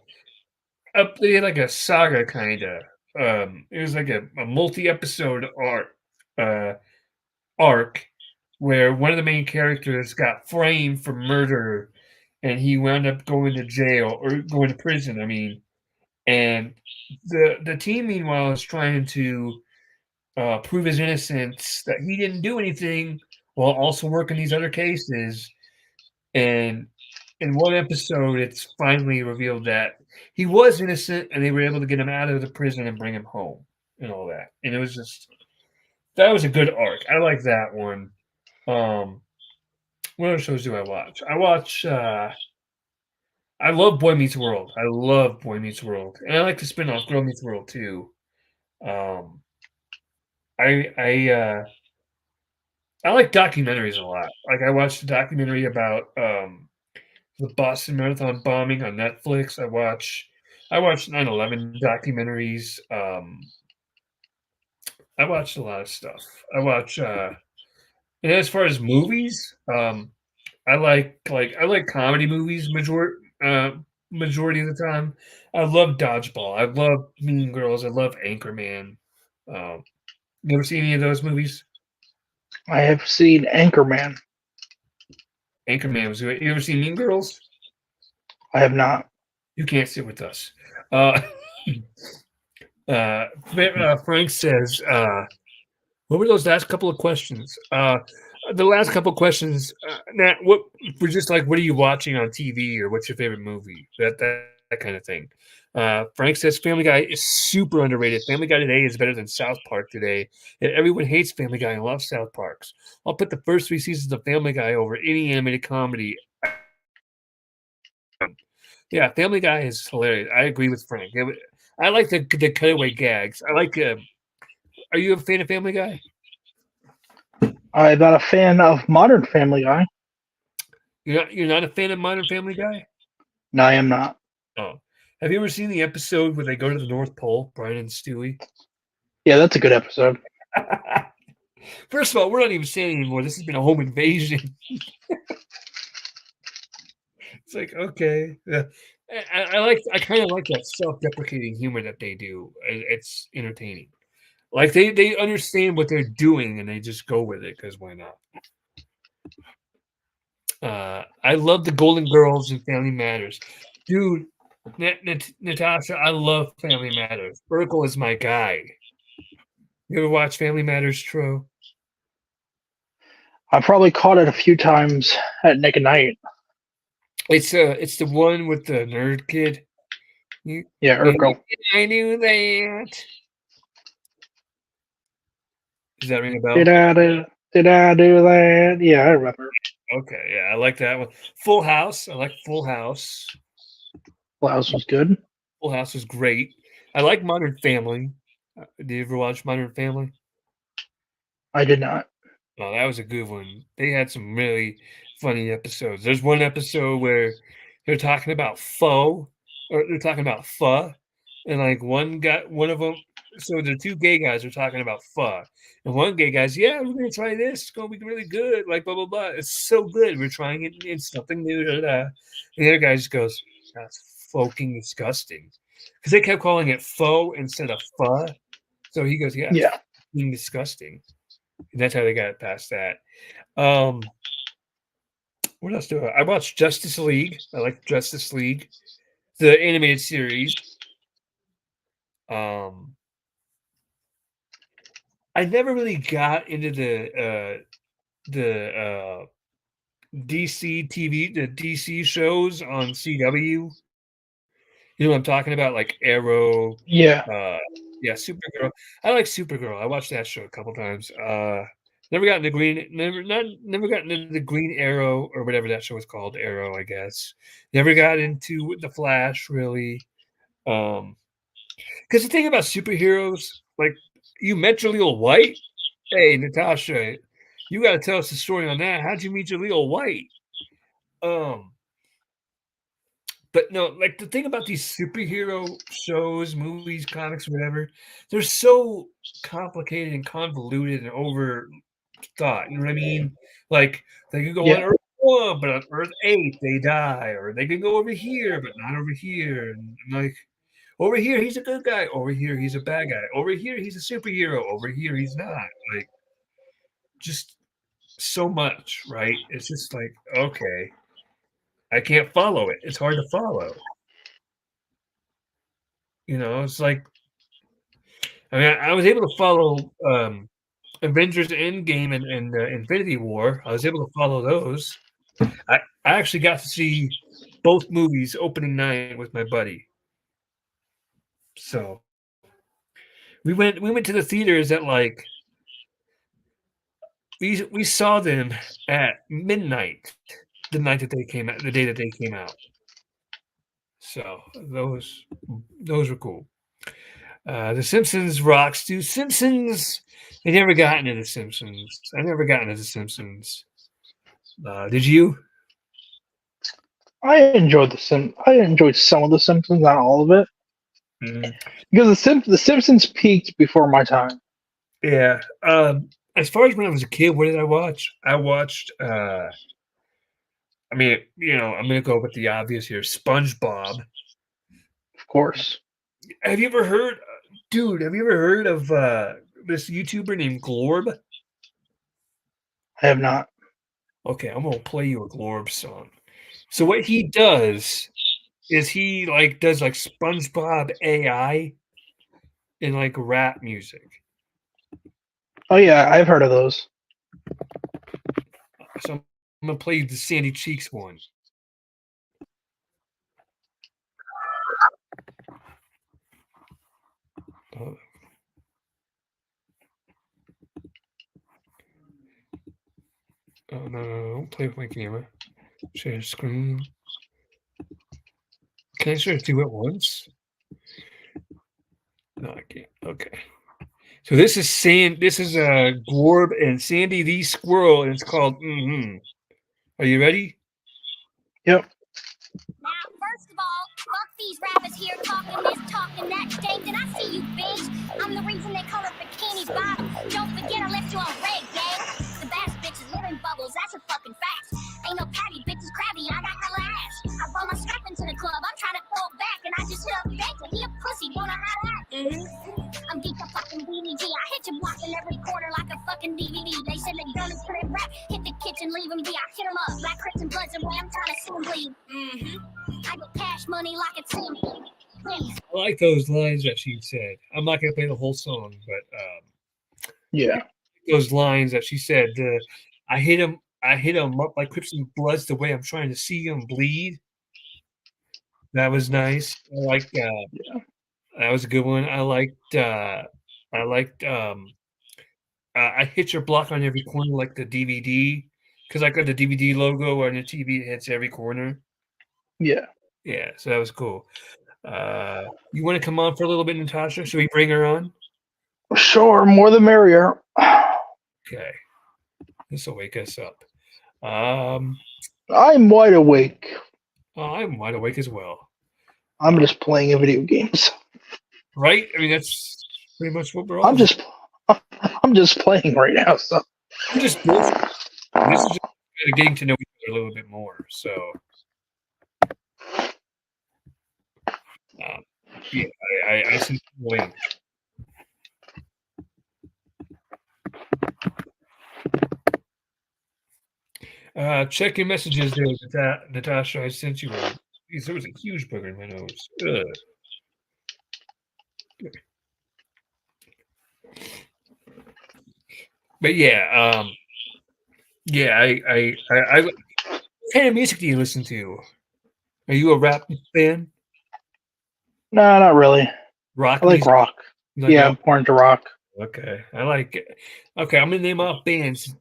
did like a saga kinda. It was like a multi-episode uh, arc where one of the main characters got framed for murder, and he wound up going to jail or going to prison, I mean, and the team, meanwhile, is trying to, prove his innocence, that he didn't do anything while also working these other cases, and in one episode, it's finally revealed that he was innocent, and they were able to get him out of the prison and bring him home and all that. And it was just that was a good arc. I like that one. Um, what other shows do I watch? I love Boy Meets World. I love Boy Meets World, and I like the spinoff Girl Meets World too. Um, I I uh, I like documentaries a lot. Like I watched a documentary about the Boston Marathon bombing on Netflix. I watched 9/11 documentaries. I watched a lot of stuff. I watch and as far as movies, I like comedy movies majority of the time. I love Dodgeball. I love Mean Girls. I love Anchorman. Um, you ever see any of those movies? I have seen Anchorman. Anchorman was good. You ever seen Mean Girls? I have not. You can't sit with us. Uh, Frank says, what were those last couple of questions? The last couple of questions, Nat, what we're just like, what are you watching on TV or what's your favorite movie? That kind of thing. Frank says Family Guy is super underrated. Family Guy today is better than South Park today. And everyone hates Family Guy and loves South Parks. I'll put the first 3 seasons of Family Guy over any animated comedy. Yeah, Family Guy is hilarious. I agree with Frank. I like the cutaway gags. I like. Are you a fan of Family Guy? I'm not a fan of Modern Family Guy. You're not a fan of Modern Family Guy? No, I am not. Oh, have you ever seen the episode where they go to the North Pole, Brian and Stewie? Yeah, that's a good episode. First of all, we're not even saying anymore. This has been a home invasion. It's like okay, I kind of like that self-deprecating humor that they do. It's entertaining. Like they understand what they're doing and they just go with it because why not? I love the Golden Girls and Family Matters, dude. Natasha, I love Family Matters. Urkel is my guy. You ever watch Family Matters, Tro? I probably caught it a few times at Nick at Night. It's the one with the nerd kid. Yeah, Urkel. I knew that. Does that ring a bell? Did I do that? Yeah, I remember. Okay, yeah, I like that one. Full House. I like Full House. Full House was good. Full House is great. I like Modern Family. Did you ever watch Modern Family? I did not. Oh, that was a good one. They had some really funny episodes. There's one episode where they're talking about pho, or they're talking about pho, and like one of them. So the two gay guys are talking about pho, and one gay guy's, yeah, we're gonna try this. It's gonna be really good. Like blah blah blah. It's so good. We're trying it. It's something new. Da, da. And the other guy just goes, that's fucking disgusting. Because they kept calling it faux instead of pho. So he goes, yeah, it's fucking disgusting. And that's how they got past that. What else do I watched Justice League. I like Justice League, the animated series. I never really got into the DC TV, the DC shows on CW. You know what I'm talking about? Like Arrow. Yeah. Yeah, Supergirl. I like Supergirl. I watched that show a couple times. Never got into never got into the Green Arrow or whatever that show was called, Arrow, I guess. Never got into the Flash really. Because the thing about superheroes, like you met Jaleel White. Hey, Natasha, you got to tell us the story on that. How'd you meet Jaleel White? But no, like the thing about these superhero shows, movies, comics, whatever, they're so complicated and convoluted and overthought. You know what I mean? Like they could go on Earth 1, but on Earth 8 they die, or they could go over here, but not over here. And I'm like, over here he's a good guy, over here he's a bad guy, over here he's a superhero, over here he's not. Like, just so much, right? It's just like, okay, I can't follow it. It's hard to follow. You know, it's like, I mean, I was able to follow Avengers Endgame and Infinity War. I was able to follow those. I actually got to see both movies opening night with my buddy. So we went to the theaters at like we saw them at midnight the night that they came out, the day that they came out. So those were cool. The Simpsons rocks, dude. Simpsons. I never got into the Simpsons. I never got into the Simpsons. Did you? I enjoyed I enjoyed some of the Simpsons, not all of it, because the Simpsons peaked before my time. Yeah. As far as when I was a kid, what did I watch? I watched. I mean, you know, I'm gonna go with the obvious here. SpongeBob. Of course. Have you ever heard, dude? Have you ever heard of this YouTuber named Glorb? I have not. Okay, I'm gonna play you a Glorb song. So what he does is he like does like SpongeBob AI in like rap music. Oh yeah, I've heard of those. So I'm gonna play you the Sandy Cheeks one. Oh. Oh no, don't play with my camera. Share screen. Can I sort of do it once? No, I can't. Okay. So this is Glorb and Sandy the Squirrel, and it's called Mm-hmm. Are you ready? Yep. Now, first of all, fuck these rappers here talking this, talking that. Dang, did I see you, bitch? I'm the reason they call it Bikini Bottom. Don't forget I left you on red, gang. The best bitches live in bubbles, that's a fucking fact. Ain't no patty, bitches crabby, I got hella ass. I brought my strap into the club, I'm trying to fall back, and I just hit up Baker. He a pussy, wanna hot ass. I'm geeked up fucking BDG. I hit you blocking every quarter like a fucking DVD. They said they done it for their rap. Hit the kitchen, leave them be. I hit them up. Black Crips and Bloods and way I'm trying to see them bleed. I get cash money like it's him. Please. I like those lines that she said. I'm not gonna play the whole song, but yeah, those lines that she said. I hit him up like Crips and Bloods the way I'm trying to see him bleed. That was nice. I like that. Yeah. That was a good one. I hit your block on every corner like the DVD because I got the DVD logo on the TV. It hits every corner. Yeah. Yeah. So that was cool. You want to come on for a little bit, Natasha? Should we bring her on? Sure. More the merrier. Okay. This will wake us up. I'm wide awake. I'm wide awake as well. I'm just playing video games. Right? I mean, that's pretty much what we're all. I'm just playing right now. So this is just getting to know each other a little bit more. So Yeah, I see the point. Check your messages there, Natasha. I sent you one. Jeez, there was a huge booger in my nose. Ugh. But yeah, what kind of music do you listen to? Are you a rap fan? No, not really. Rock I like music? rock. You like Yeah, rock? more into rock. Okay, I like it. Okay, I'm gonna name off bands.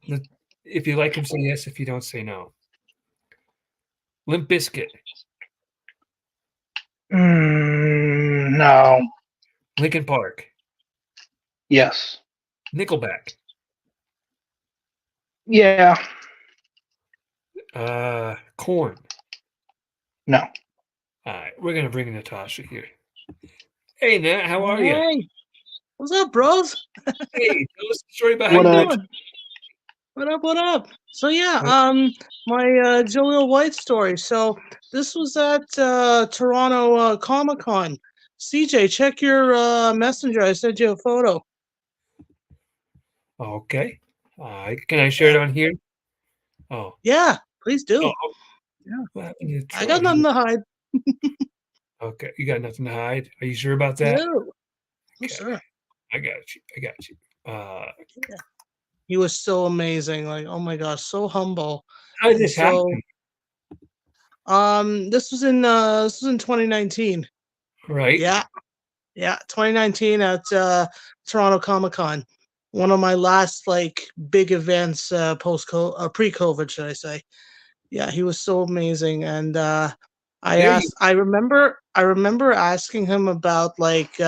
If you like them, say yes. If you don't, say no. Limp Bizkit, No. Linkin Park, Yes. Nickelback, Yeah. Korn. No. All right, we're gonna bring Natasha here. Hey, Nat, how are you? Hey, what's up, bros? Hey, tell us the story about how What you up? met. What up? What up? So yeah, Huh? my Jaleel White story. So this was at Toronto Comic Con. CJ, check your messenger. I sent you a photo. Okay. Can I share it on here? Oh, Yeah, please oh, do. oh, Yeah, what happened to the I got troll? nothing to hide. Okay, you got nothing to hide. Are you sure about that? No, no, Okay, sir. I got you. I got you. Yeah. He was so amazing. Like, oh my gosh, so humble How did and this happen? so. This was in 2019. Right? Yeah, yeah, 2019 at Toronto Comic Con. One of my last like big events pre-COVID, should I say. Yeah, he was so amazing. And There you. I remember asking him about like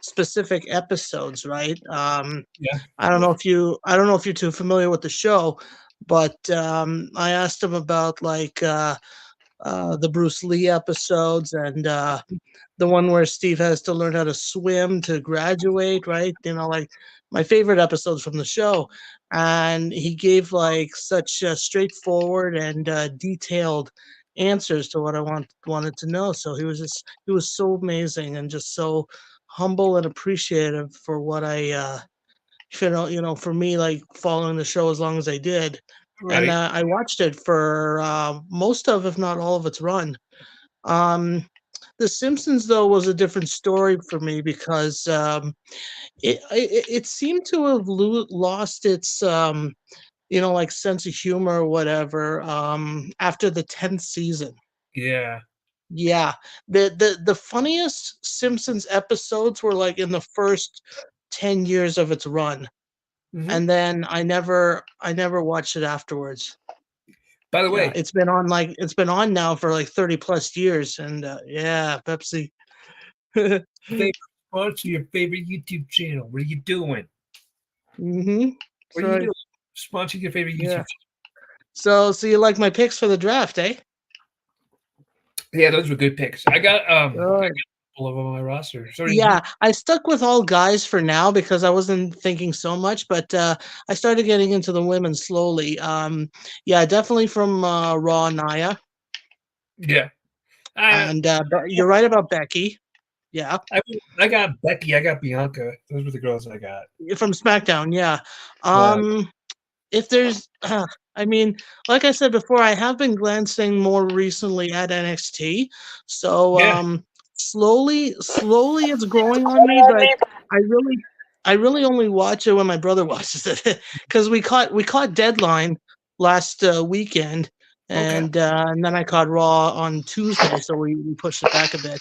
specific episodes, right? Yeah. I don't know if you're too familiar with the show, but I asked him about like the Bruce Lee episodes and the one where Steve has to learn how to swim to graduate, right? You know, like my favorite episodes from the show. And he gave like such straightforward and detailed answers to what I wanted to know. So he was so amazing and just so humble and appreciative for what for me, like following the show as long as I did. And Right. I watched it for most of, if not all of its run. Um, the Simpsons, though, was a different story for me because it seemed to have lost its like sense of humor or whatever after the 10th season. Yeah. Yeah, the funniest Simpsons episodes were like in the first 10 years of its run, Hmm. and then I never watched it afterwards. By the Yeah, way, it's been on now for like 30 plus years, and yeah, Pepsi. favorite sponsor your favorite YouTube channel. What are you doing? Mhm. What are you Sorry. doing? Sponsor your favorite YouTube Yeah. channel. So you like my picks for the draft, eh? Yeah, those were good picks. I got a Good. couple of them on my roster. So did you. Yeah, I stuck with all guys for now because I wasn't thinking so much, but I started getting into the women slowly. Yeah, definitely from Raw Naya, Yeah. I and you're right about Becky. Yeah, I got Becky. I got Bianca. Those were the girls I got. from SmackDown. Yeah. Yeah. If there's, I mean, like I said before, I have been glancing more recently at NXT. So Yeah. slowly it's growing on me, but I really I really only watch it when my brother watches it because we caught Deadline last weekend, Okay. and then I caught Raw on Tuesday, so we pushed it back a bit.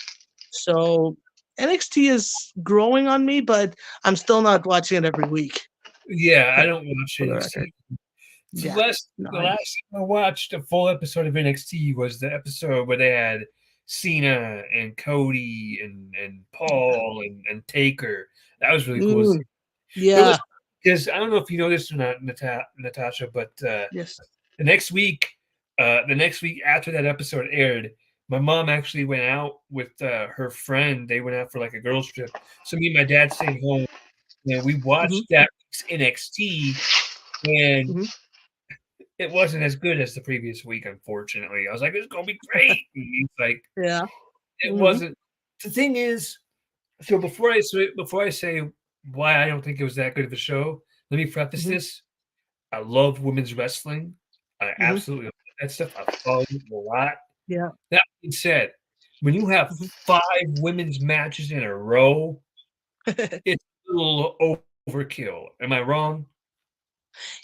So NXT is growing on me, but I'm still not watching it every week. Yeah, I don't watch For the NXT. record. So Yeah. No, the last time I watched a full episode of NXT was the episode where they had Cena and Cody and Paul and Taker. That was really cool. It was yeah. because I don't know if you know this or not, Natasha, but Yes. the next week after that episode aired, my mom actually went out with her friend. They went out for like a girls trip. So me and my dad stayed home and we Mhm, watched that week's NXT, and mhm. it wasn't as good as the previous week, unfortunately. I was like, it's gonna be great. And it's like Yeah. it Mhm. wasn't. the thing is, so before I say why I don't think it was that good of a show, let me preface Mhm, this. I love women's wrestling. I mhm, absolutely love that stuff. I follow it a lot. yeah. That being said, when you have Mhm. 5 women's matches in a row, it's a little overkill. Am I wrong?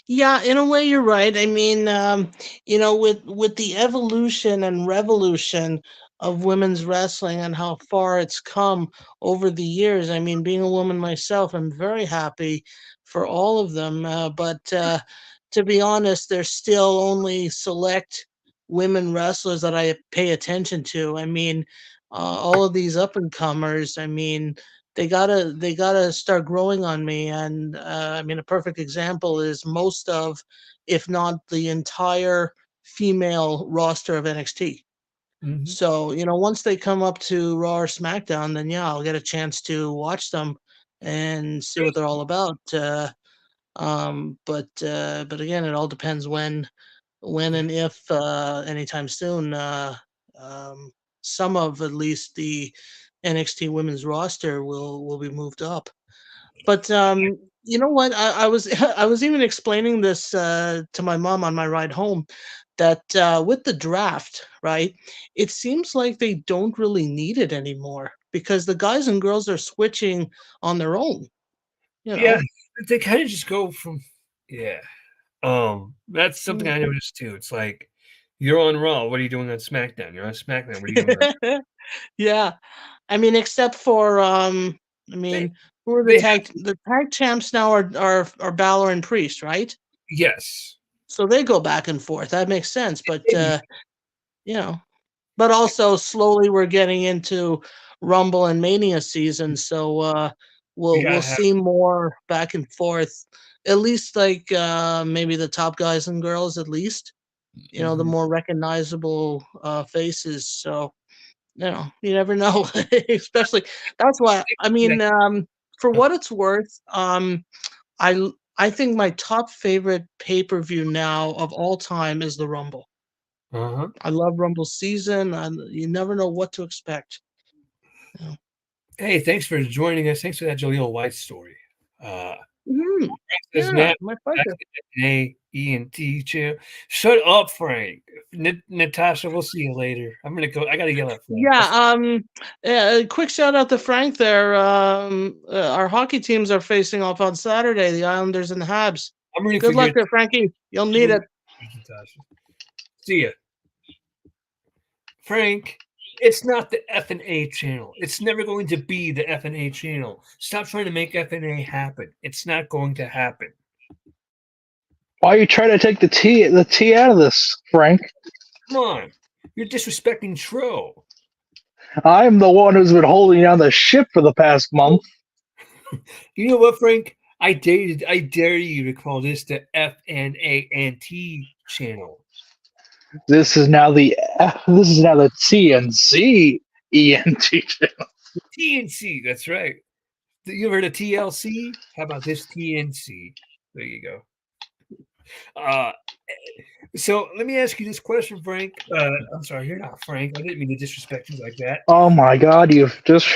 Yeah, in a way, you're right. I mean, with the evolution and revolution of women's wrestling and how far it's come over the years. I mean, being a woman myself, I'm very happy for all of them. But to be honest, there's still only select women wrestlers that I pay attention to. I mean, all of these up and comers. I mean, they gotta start growing on me. And I mean, a perfect example is most of, if not the entire female roster of NXT. Mhm. So, once they come up to Raw or SmackDown, then yeah, I'll get a chance to watch them and see what they're all about. But again, it all depends when and if anytime soon um, some of at least the NXT women's roster will be moved up. But you know what? I was I was even explaining this to my mom on my ride home that with the draft, right? It seems like they don't really need it anymore because the guys and girls are switching on their own. You Yeah, know. they kinda just go from yeah. That's something I noticed too. It's like, you're on Raw, what are you doing on SmackDown? You're on SmackDown, what are you doing on Yeah. I mean, except for I they mean, who are they have the tag champs now are Balor and Priest, right? yes. So they go back and forth. That makes sense. But Maybe. you know, but also slowly we're getting into Rumble and Mania season, so You we'll gotta have see more back and forth. At least like maybe the top guys and girls, at least the mhm. more recognizable faces. So you never know. Especially that's why I Yeah. mean, for what it's worth, I think my top favorite pay-per-view now of all time is the Rumble. Uh-huh. I love Rumble season, and you never know what to expect. You know? Hey, thanks for joining us. Thanks for that Jaleel White story. Uh, Mhm. Says Yeah, Nat, my back pleasure. to the ENT chair. Shut up, Frank. Natasha, we'll see you later. I'm gonna go. I gotta yell at Frank. Yeah, quick shout out to Frank there. Our hockey teams are facing off on Saturday, the Islanders and the Habs. I'm rooting for Good luck your there, Frankie. You'll need team, it. Natasha. See ya. Frank, it's not the FNA channel. It's never going to be the FNA channel. Stop trying to make FNA happen. It's not going to happen. Why are you trying to take the T out of this, Frank? Come on. You're disrespecting Tro. I'm the one who's been holding down the ship for the past month. You know what, Frank? I dare you to call this the FNANT channel. This is now the TNC ENT channel. TNC, that's right. You ever heard of TLC? How about this TNC? There you go. Uh, so let me ask you this question, Frank. I'm sorry, you're not Frank. I didn't mean to disrespect you like that. Oh my God, you've just.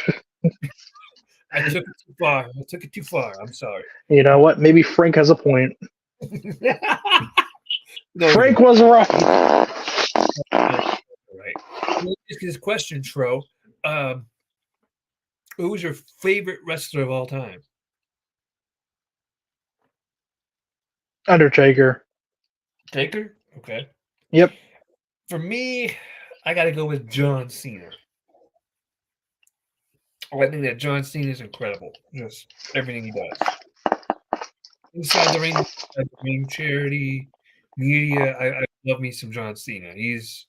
I took it too far. I took it too far. I'm sorry. You know what? Maybe Frank has a point. No, you Frank don't. was right. No, right. Let me ask you this question, Tro. Um, who's your favorite wrestler of all time? Undertaker. Taker? Okay. Yep. For me, I got to go with John Cena. I think that John Cena is incredible. Just everything he does. Inside the ring, charity, media. I love me some John Cena. He's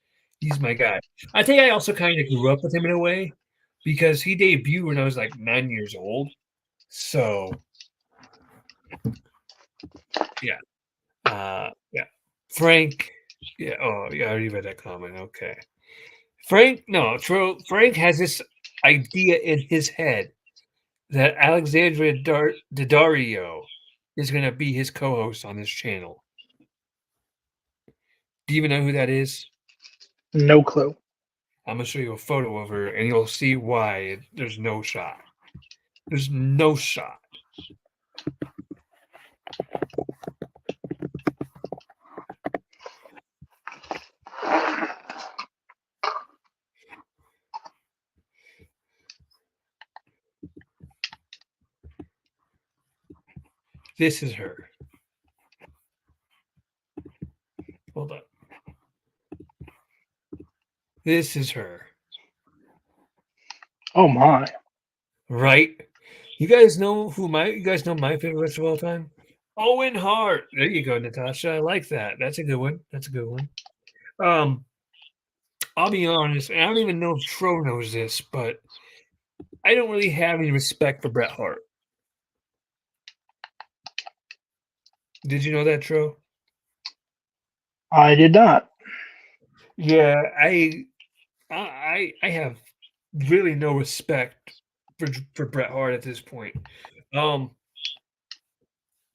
my guy. I think I also kind of grew up with him in a way because he debuted when I was like 9 years old. So yeah, yeah. Frank, yeah. Oh, yeah. I already read that comment. Okay, Frank. No, Frank has this idea in his head that Alexandria Daddario is going to be his co-host on this channel. Do you even know who that is? No clue. I'm gonna show you a photo of her, and you'll see why there's no shot. There's no shot. This is her. Hold up. This is her. Oh my. Right? You guys know my favorite wrestler of all time? Owen Hart. There you go, Natasha. I like that. That's a good one. That's a good one. I'll be honest, and I don't even know if Tro knows this, but I don't really have any respect for Bret Hart. Did you know that, Tro? I did not. Yeah, I have really no respect for Bret Hart at this point. You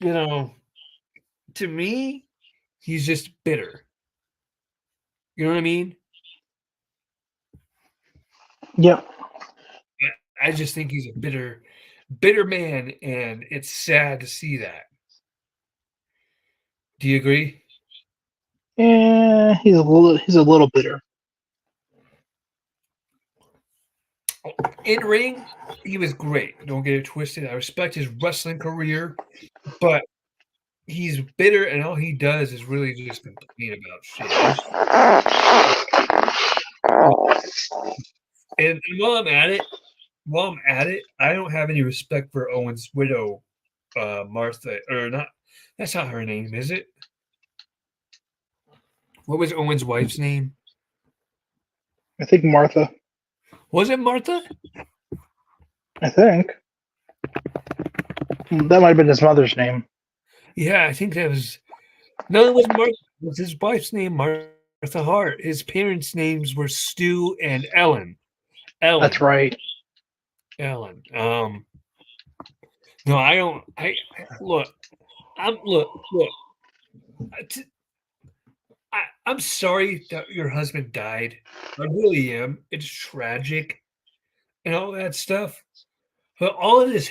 know, to me, he's just bitter. You know what I mean? Yep. I just think he's a bitter man, and it's sad to see that. Do you agree? Yeah, he's a little bitter. In ring, he was great. Don't get it twisted. I respect his wrestling career, but he's bitter, and all he does is really just complain about shit. And while I'm at it, I don't have any respect for Owen's widow, Martha, or not. That's not her name, is it? What was Owen's wife's name? I think Martha. Was it Martha? I think that might have been his mother's name. Yeah, I think that was. No, it was Martha. It was his wife's name, Martha Hart. His parents' names were Stu and Ellen. That's right. Ellen. No, I don't. Look. Look. I'm sorry that your husband died. I really am. It's tragic and all that stuff. But all this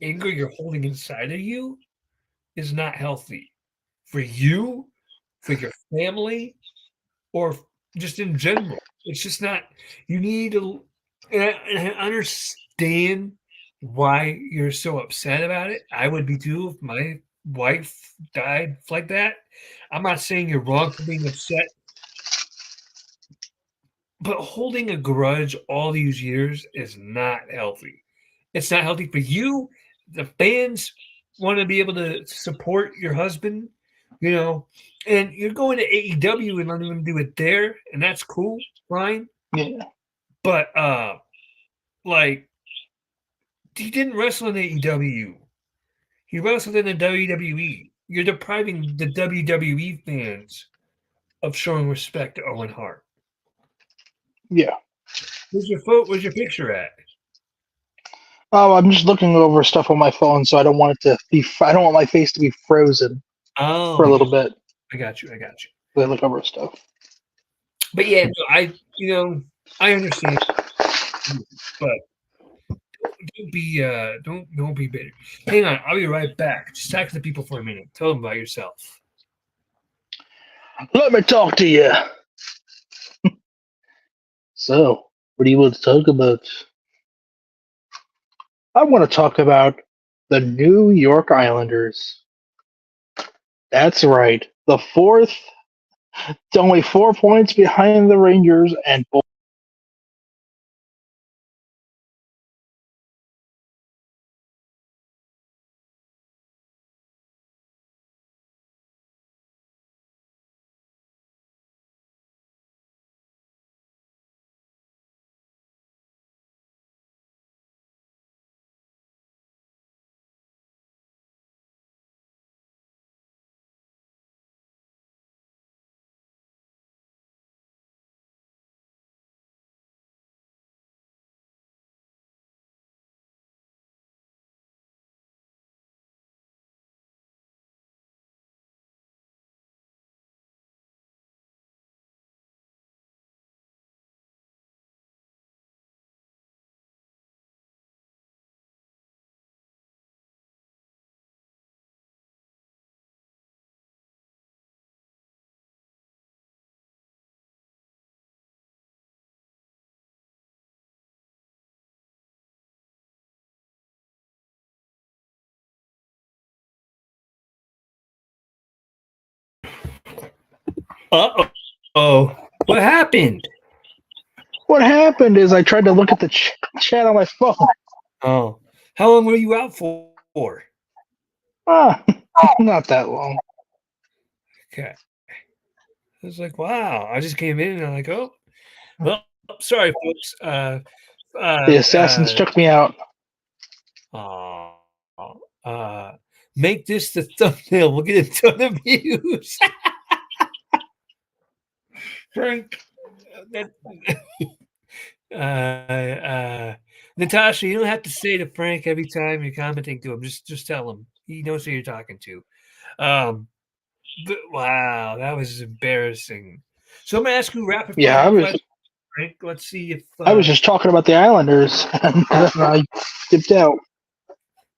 anger you're holding inside of you is not healthy for you, for your family, or just in general. It's just not. You need to and I understand why you're so upset about it. I would be too if my wife died like that. I'm not saying you're wrong for being upset, but holding a grudge all these years is not healthy. It's not healthy for you. The fans want to be able to support your husband, and you're going to AEW and letting them do it there, and that's cool, fine. Yeah. But like he didn't wrestle in AEW. He wrestled in the WWE. You're depriving the WWE fans of showing respect to Owen Hart. Yeah. Where's your picture at? Oh, I'm just looking over stuff on my phone, so I don't want it to be. I don't want my face to be frozen Oh, for a little bit. I got you. I look over stuff. But yeah, no, I understand, but don't be bitter. Hang on, I'll be right back. Just talk to the people for a minute. Tell them about yourself. Let me talk to you. So, what do you want to talk about? I want to talk about the New York Islanders. That's right. The fourth, only 4 points behind the Rangers, and Uh-oh. What happened? What happened is I tried to look at the chat on my phone. Oh. How long were you out for? Ah, not that long. Okay. I was like, wow. I just came in and I'm like, oh, well, sorry, folks. The assassins took me out. Uh, make this the thumbnail. We'll get a ton of views. Frank, Natasha, you don't have to say to Frank every time you're commenting to him. Just tell him. He knows who you're talking to. But wow, that was embarrassing. So I'm gonna ask you rapid Yeah, fire questions, Frank. Let's see if I was just talking about the Islanders, and then I dipped out.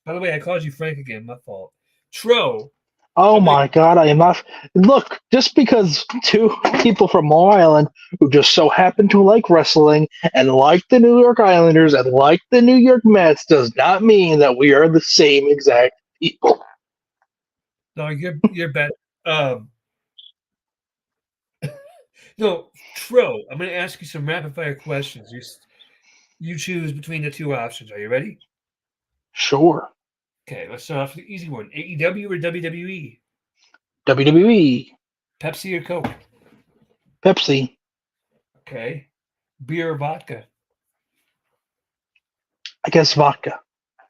by the way, I called you Frank again, my fault. Tro. Oh my God, I am not. Look, just because two people from Long Island who just so happen to like wrestling and like the New York Islanders and like the New York Mets does not mean that we are the same exact people. No, you're better. No, Tro, I'm gonna ask you some rapid fire questions. You choose between the two options. Are you ready? Sure. Okay, let's start off with the easy one. AEW or WWE? WWE, Pepsi or Coke? Pepsi, Okay. Beer or vodka? I guess vodka,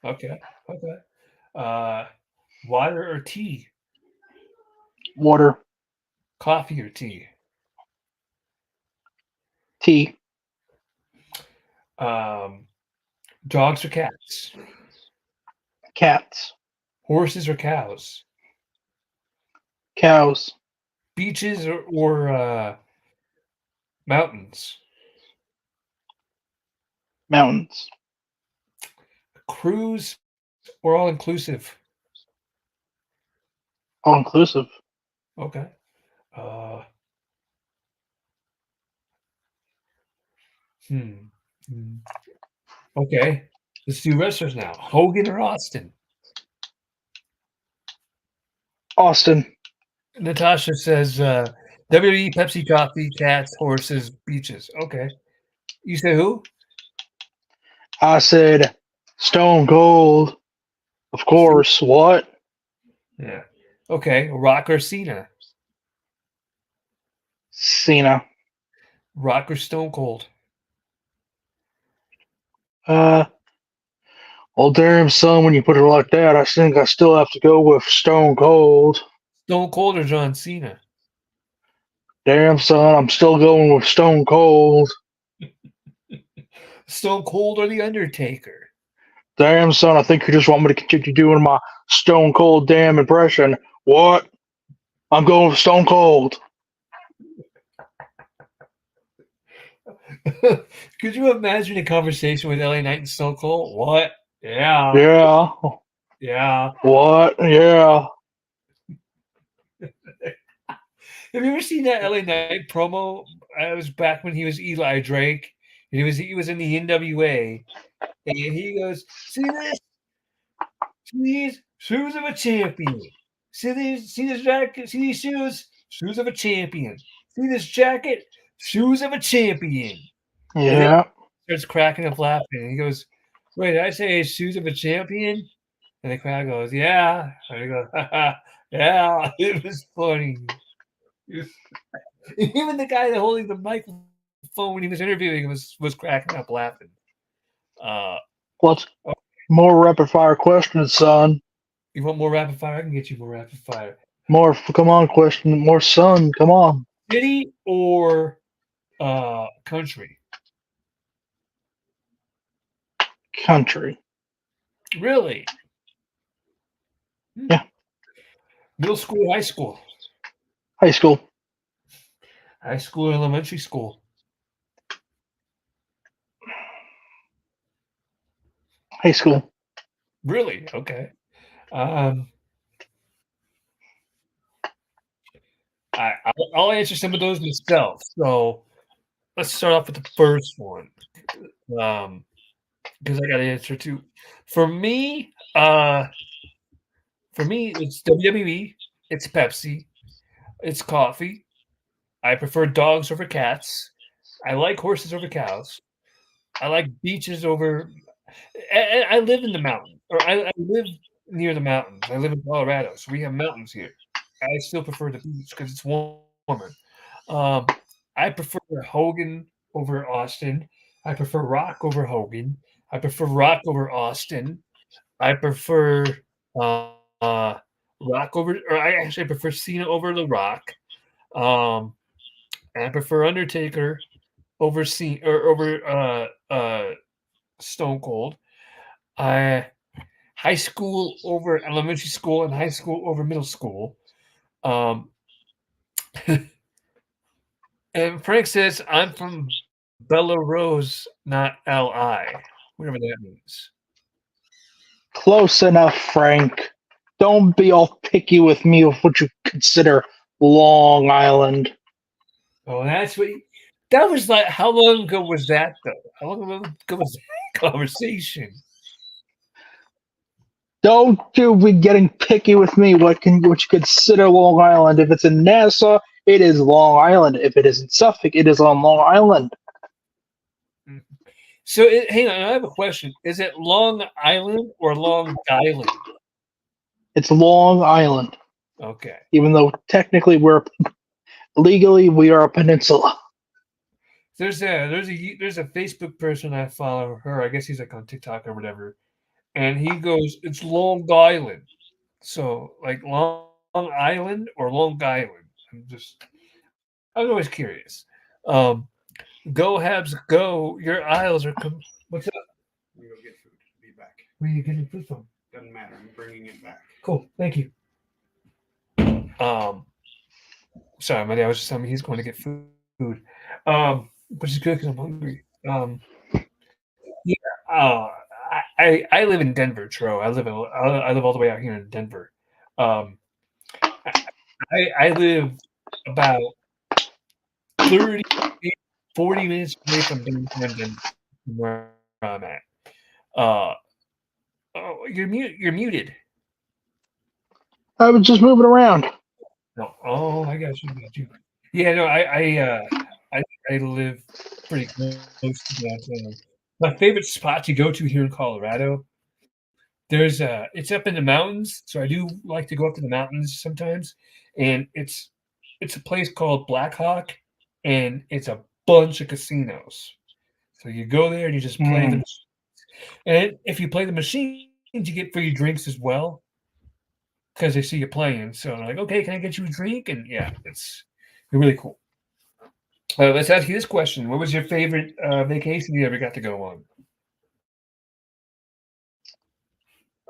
Okay. Water or tea? water, Coffee or tea? tea, Dogs or cats? cats, Horses or cows? cows, Beaches or mountains? mountains, Cruise or all inclusive? all inclusive. Okay. Uh, hmm. Okay. Let's do wrestlers now. Hogan or Austin? Austin, Natasha says WWE, Pepsi, coffee, cats, horses, beaches. Okay. You say who? I said Stone Cold, of course. What? Yeah. Okay. Rock or Cena? Cena. Rock or Stone Cold? Uh, well, damn, son, when you put it like that, I think I still have to go with Stone Cold. Stone Cold or John Cena? Damn, son, I'm still going with Stone Cold. Stone Cold or The Undertaker? Damn, son, I think you just want me to continue doing my Stone Cold damn impression. What? I'm going with Stone Cold. Could you imagine a conversation with LA Knight and Stone Cold? What? Yeah. Yeah. Yeah. What? Yeah. Have you ever seen that LA Knight promo? It was back when he was Eli Drake, and he was in the NWA, and he goes, "See this? See these shoes of a champion. See this jacket. See these shoes? Shoes of a champion. See this jacket? Shoes of a champion." And then Yeah. starts cracking up laughing. And he goes, "Wait, did I say shoes of a champion?" And the crowd goes, "Yeah." And he goes, "Yeah." It was funny. Even the guy that holding the microphone when he was interviewing him was cracking up laughing. What's more rapid fire questions, son? You want more rapid fire? I can get you more rapid fire. More, come on, question. More, son. Come on. City or country? Country. Really? Yeah. Middle school, high school? High school. High school, elementary school? High school. Really? Okay. I'll answer some of those myself. So let's start off with the first one. Because I got to answer two. For me, it's WWE, it's Pepsi, it's coffee, I prefer dogs over cats. I like horses over cows. I like beaches over. I live in the mountain, or I live near the mountains. I live in Colorado, so we have mountains here. I still prefer the beach because it's warmer. Um, I prefer Hogan over Austin. I prefer Rock over Hogan. I prefer Rock over Austin. I prefer Rock over, or I actually prefer Cena over The Rock. And I prefer Undertaker over Cena or over Stone Cold. I high school over elementary school and high school over middle school. Um, and Frank says I'm from Belarus, not Li, whatever that means. Close enough, Frank. Don't be all picky with me of what you consider Long Island. Oh, that's what. That was like. How long ago was that though? How long ago was that conversation? Don't you be getting picky with me. What you consider Long Island? If it's in Nassau, it is Long Island. If it is in Suffolk, it is on Long Island. So, hang on. I have a question. Is it Long Island or Long Island? It's Long Island. Okay. Even though technically legally we are a peninsula. There's a Facebook person I follow. Her, I guess he's like on TikTok or whatever, and he goes, "It's Long Island." So, like Long Island or Long Island. I was always curious. Go Habs, go! Your aisles are. What's up? We go get food. Be back. Where are you getting food from? Doesn't matter. I'm bringing it back. Cool, thank you. Sorry, my dad was just telling me he's going to get food. Which is good because I'm hungry. Yeah. I live in Denver, Tro. I live all the way out here in Denver. I live about 30, 40 minutes away from downtown Denver, where I'm at. Oh, you're muted. I was just moving around. No. Oh, I got you. Yeah, no, I live pretty close to downtown. My favorite spot to go to here in Colorado. It's up in the mountains, so I do like to go up to the mountains sometimes. And it's a place called Black Hawk, and it's a bunch of casinos. So you go there and you just play the machines. And if you play the machines, you get free drinks as well because they see you playing. So I'm like, okay, can I get you a drink? And yeah, it's really cool. Let's ask you this question: what was your favorite vacation you ever got to go on?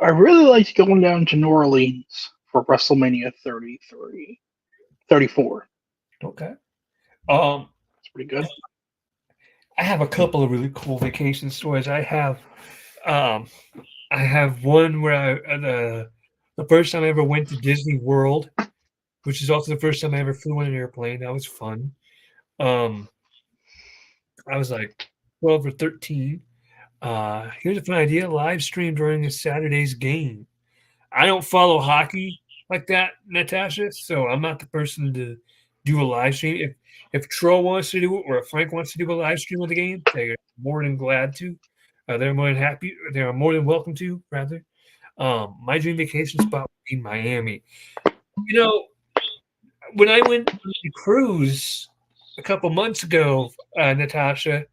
I really liked going down to New Orleans for WrestleMania 34. Okay. It's pretty good. I have a couple of really cool vacation stories. I have one where the first time I ever went to Disney World, which is also the first time I ever flew on an airplane. That was fun. I was like 12 or 13. Here's a fun idea: live stream during a Saturday's game. I don't follow hockey like that, Natasha, so I'm not the person to do a live stream. If Tro wants to do it or if Frank wants to do a live stream of the game, they're more than glad to. They're more than happy. They're more than welcome to, rather. My dream vacation spot would be Miami. You know, when I went on the cruise a couple months ago, Natasha,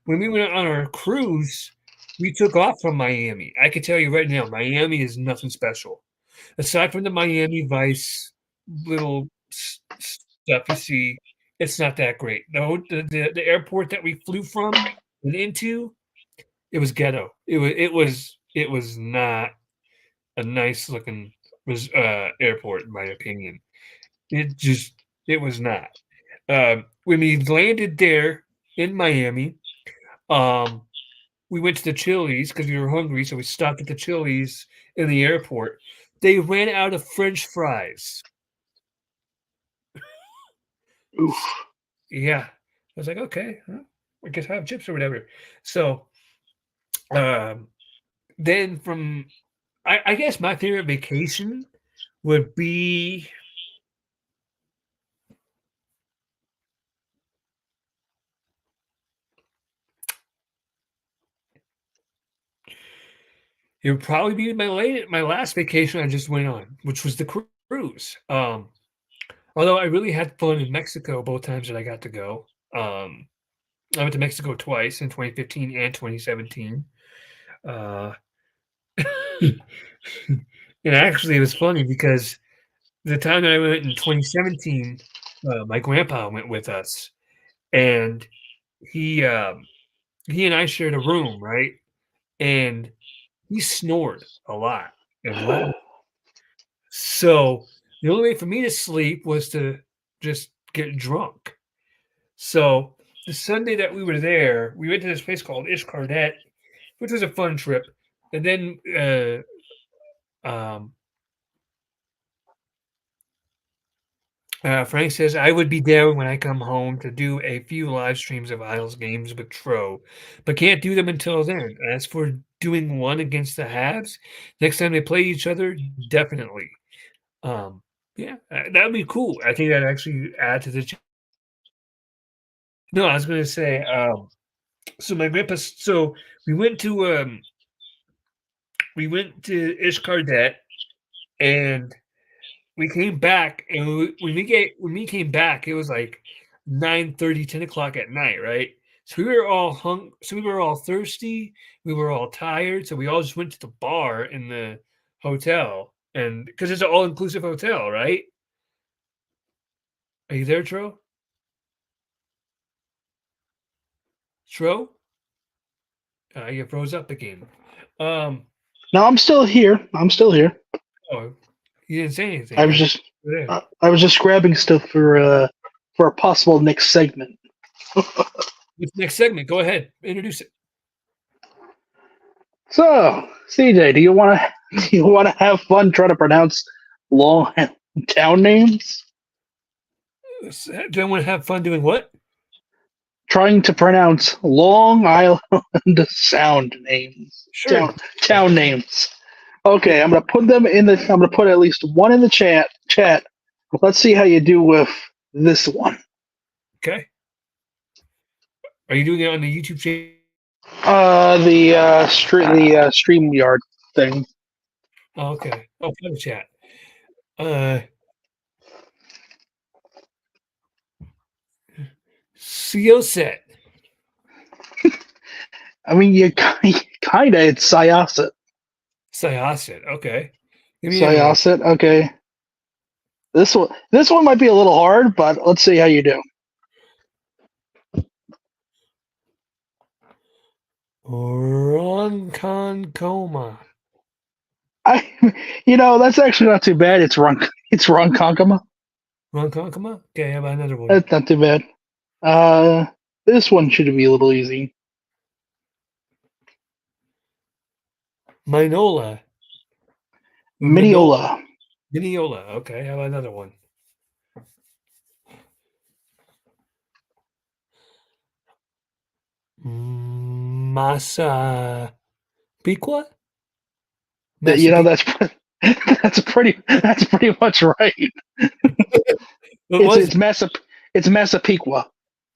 when we went on our cruise, we took off from Miami. I can tell you right now, Miami is nothing special. Aside from the Miami Vice little stuff you see, it's not that great. The airport that we flew from and into, it was ghetto. It was not a nice looking airport in my opinion. It was not. When we landed there in Miami, we went to the Chili's because we were hungry, so we stopped at the Chili's in the airport. They ran out of French fries. Oof. Yeah. I was like, okay, I guess I have chips or whatever. So then from I guess my favorite vacation would be It would probably be my last vacation I just went on, which was the cruise. Although I really had fun in Mexico both times that I got to go. I went to Mexico twice in 2015 and 2017. Uh, and actually, it was funny because the time that I went in 2017, my grandpa went with us, and he he and I shared a room, right? And he snored a lot and loud. So the only way for me to sleep was to just get drunk. So the Sunday that we were there, we went to this place called Ishkardet, which was a fun trip. And then Frank says, I would be there when I come home to do a few live streams of Isles games with Tro, but can't do them until then. As for doing one against the Habs, next time they play each other, definitely. Yeah, that would be cool. I think that actually add to the. No, I was going to say. So my grandpa. So we went to Ishkardet, and we came back, and when we came back, it was like 9:30, 10 o'clock at night, right? So we were all so we were all thirsty, we were all tired, so we all just went to the bar in the hotel, and because it's an all-inclusive hotel, right? Are you there, Tro? Tro? You froze up again. No, I'm still here. I'm still here. Oh, you didn't say anything. I was just There. I was just grabbing stuff for a possible next segment. What's the next segment? Go ahead, introduce it. So, CJ, do you want to have fun trying to pronounce long town names? Do I want to have fun doing what? Trying to pronounce Long Island sound names. Sure. Town names. Okay, I'm gonna put them in the. I'm gonna put at least one in the chat. Let's see how you do with this one. Okay. Are you doing it on the YouTube channel? The StreamYard thing. Oh, okay. Oh, for the chat. Sioset. I mean, you kinda. It's Syosset. Syosset. Okay. Give me another one. Syosset. Okay. This one might be a little hard, but let's see how you do. Ronkonkoma. That's actually not too bad. It's Ronkonkoma. Ronkonkoma? Okay, how about another one? That's not too bad. This one should be a little easy. Minola. Minneola. Minneola. Okay, how about another one? Masa Piqua? That's pretty much right. It's Massapequa.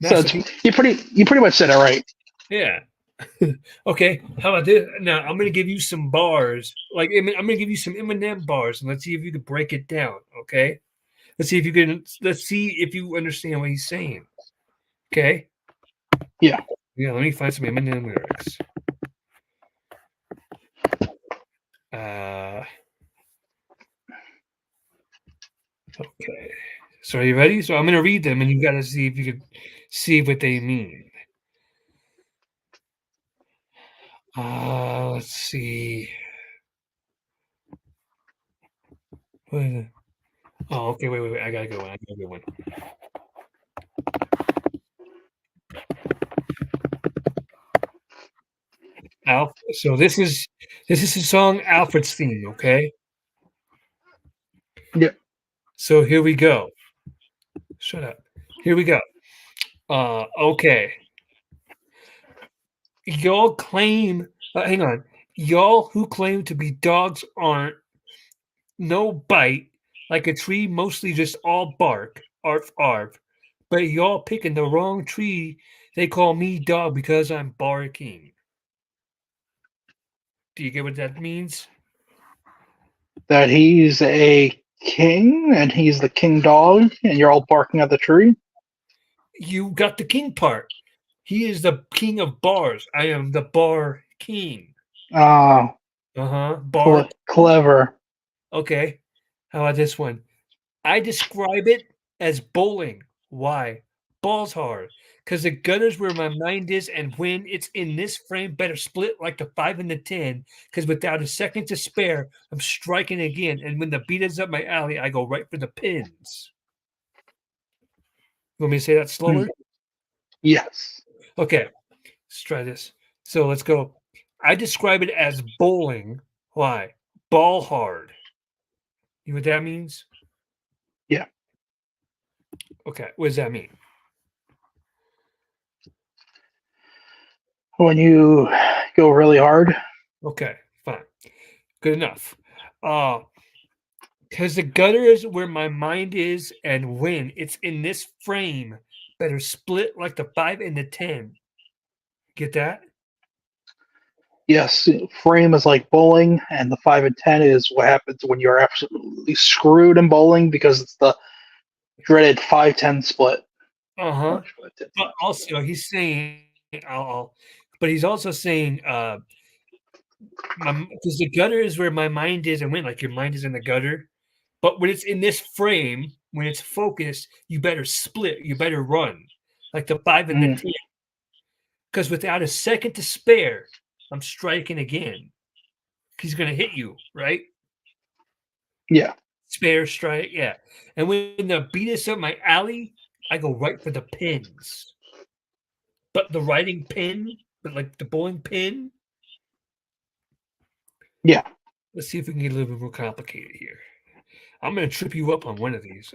So you pretty much said it right. Yeah. Okay. How about this? Now I'm gonna give you some bars. I'm gonna give you some Eminem bars, and let's see if you can break it down. Okay. Let's see if you understand what he's saying. Okay. Yeah. Yeah. Let me find some Eminem lyrics. Okay. So are you ready? So I'm gonna read them, and you got to see if you can see what they mean. Let's see. What is it? Oh, okay. Wait. I gotta go one. Alf. So this is the song Alfred's theme. Okay. Yeah. So here we go. Shut up. Here we go. Okay. Y'all claim. Hang on. Y'all who claim to be dogs aren't. No bite, like a tree, mostly just all bark. Arf arf. But y'all picking the wrong tree. They call me dog because I'm barking. Do you get what that means? That he's a king and he's the king dog, and you're all barking at the tree. You got the king part. He is the king of bars. I am the bar king. Ah, Bar. clever. Okay. How about this one? I describe it as bowling. Why? Balls hard. Because the gutter's where my mind is, and when it's in this frame, better split like the 5 and the 10. Because without a second to spare, I'm striking again. And when the beat is up my alley, I go right for the pins. You want me to say that slower? Yes. Okay. Let's try this. So let's go. I describe it as bowling. Why? Ball hard. You know what that means? Yeah. Okay. What does that mean? When you go really hard. Okay, fine. Good enough. Because the gutter is where my mind is, and when it's in this frame, better split like the 5 and the 10. Get that? Yes, frame is like bowling, and the 5 and 10 is what happens when you're absolutely screwed in bowling because it's the dreaded 5-10 split. Uh-huh. But also he's saying but he's also saying because the gutter is where my mind is, and when like your mind is in the gutter. But when it's in this frame, when it's focused, you better split, you better run like the 5 and the 10. Because without a second to spare, I'm striking again. He's going to hit you, right? Yeah. Spare strike, yeah. And when the beat is up my alley, I go right for the pins. But the writing pin, but like the bowling pin. Yeah. Let's see if we can get a little bit more complicated here. I'm going to trip you up on one of these.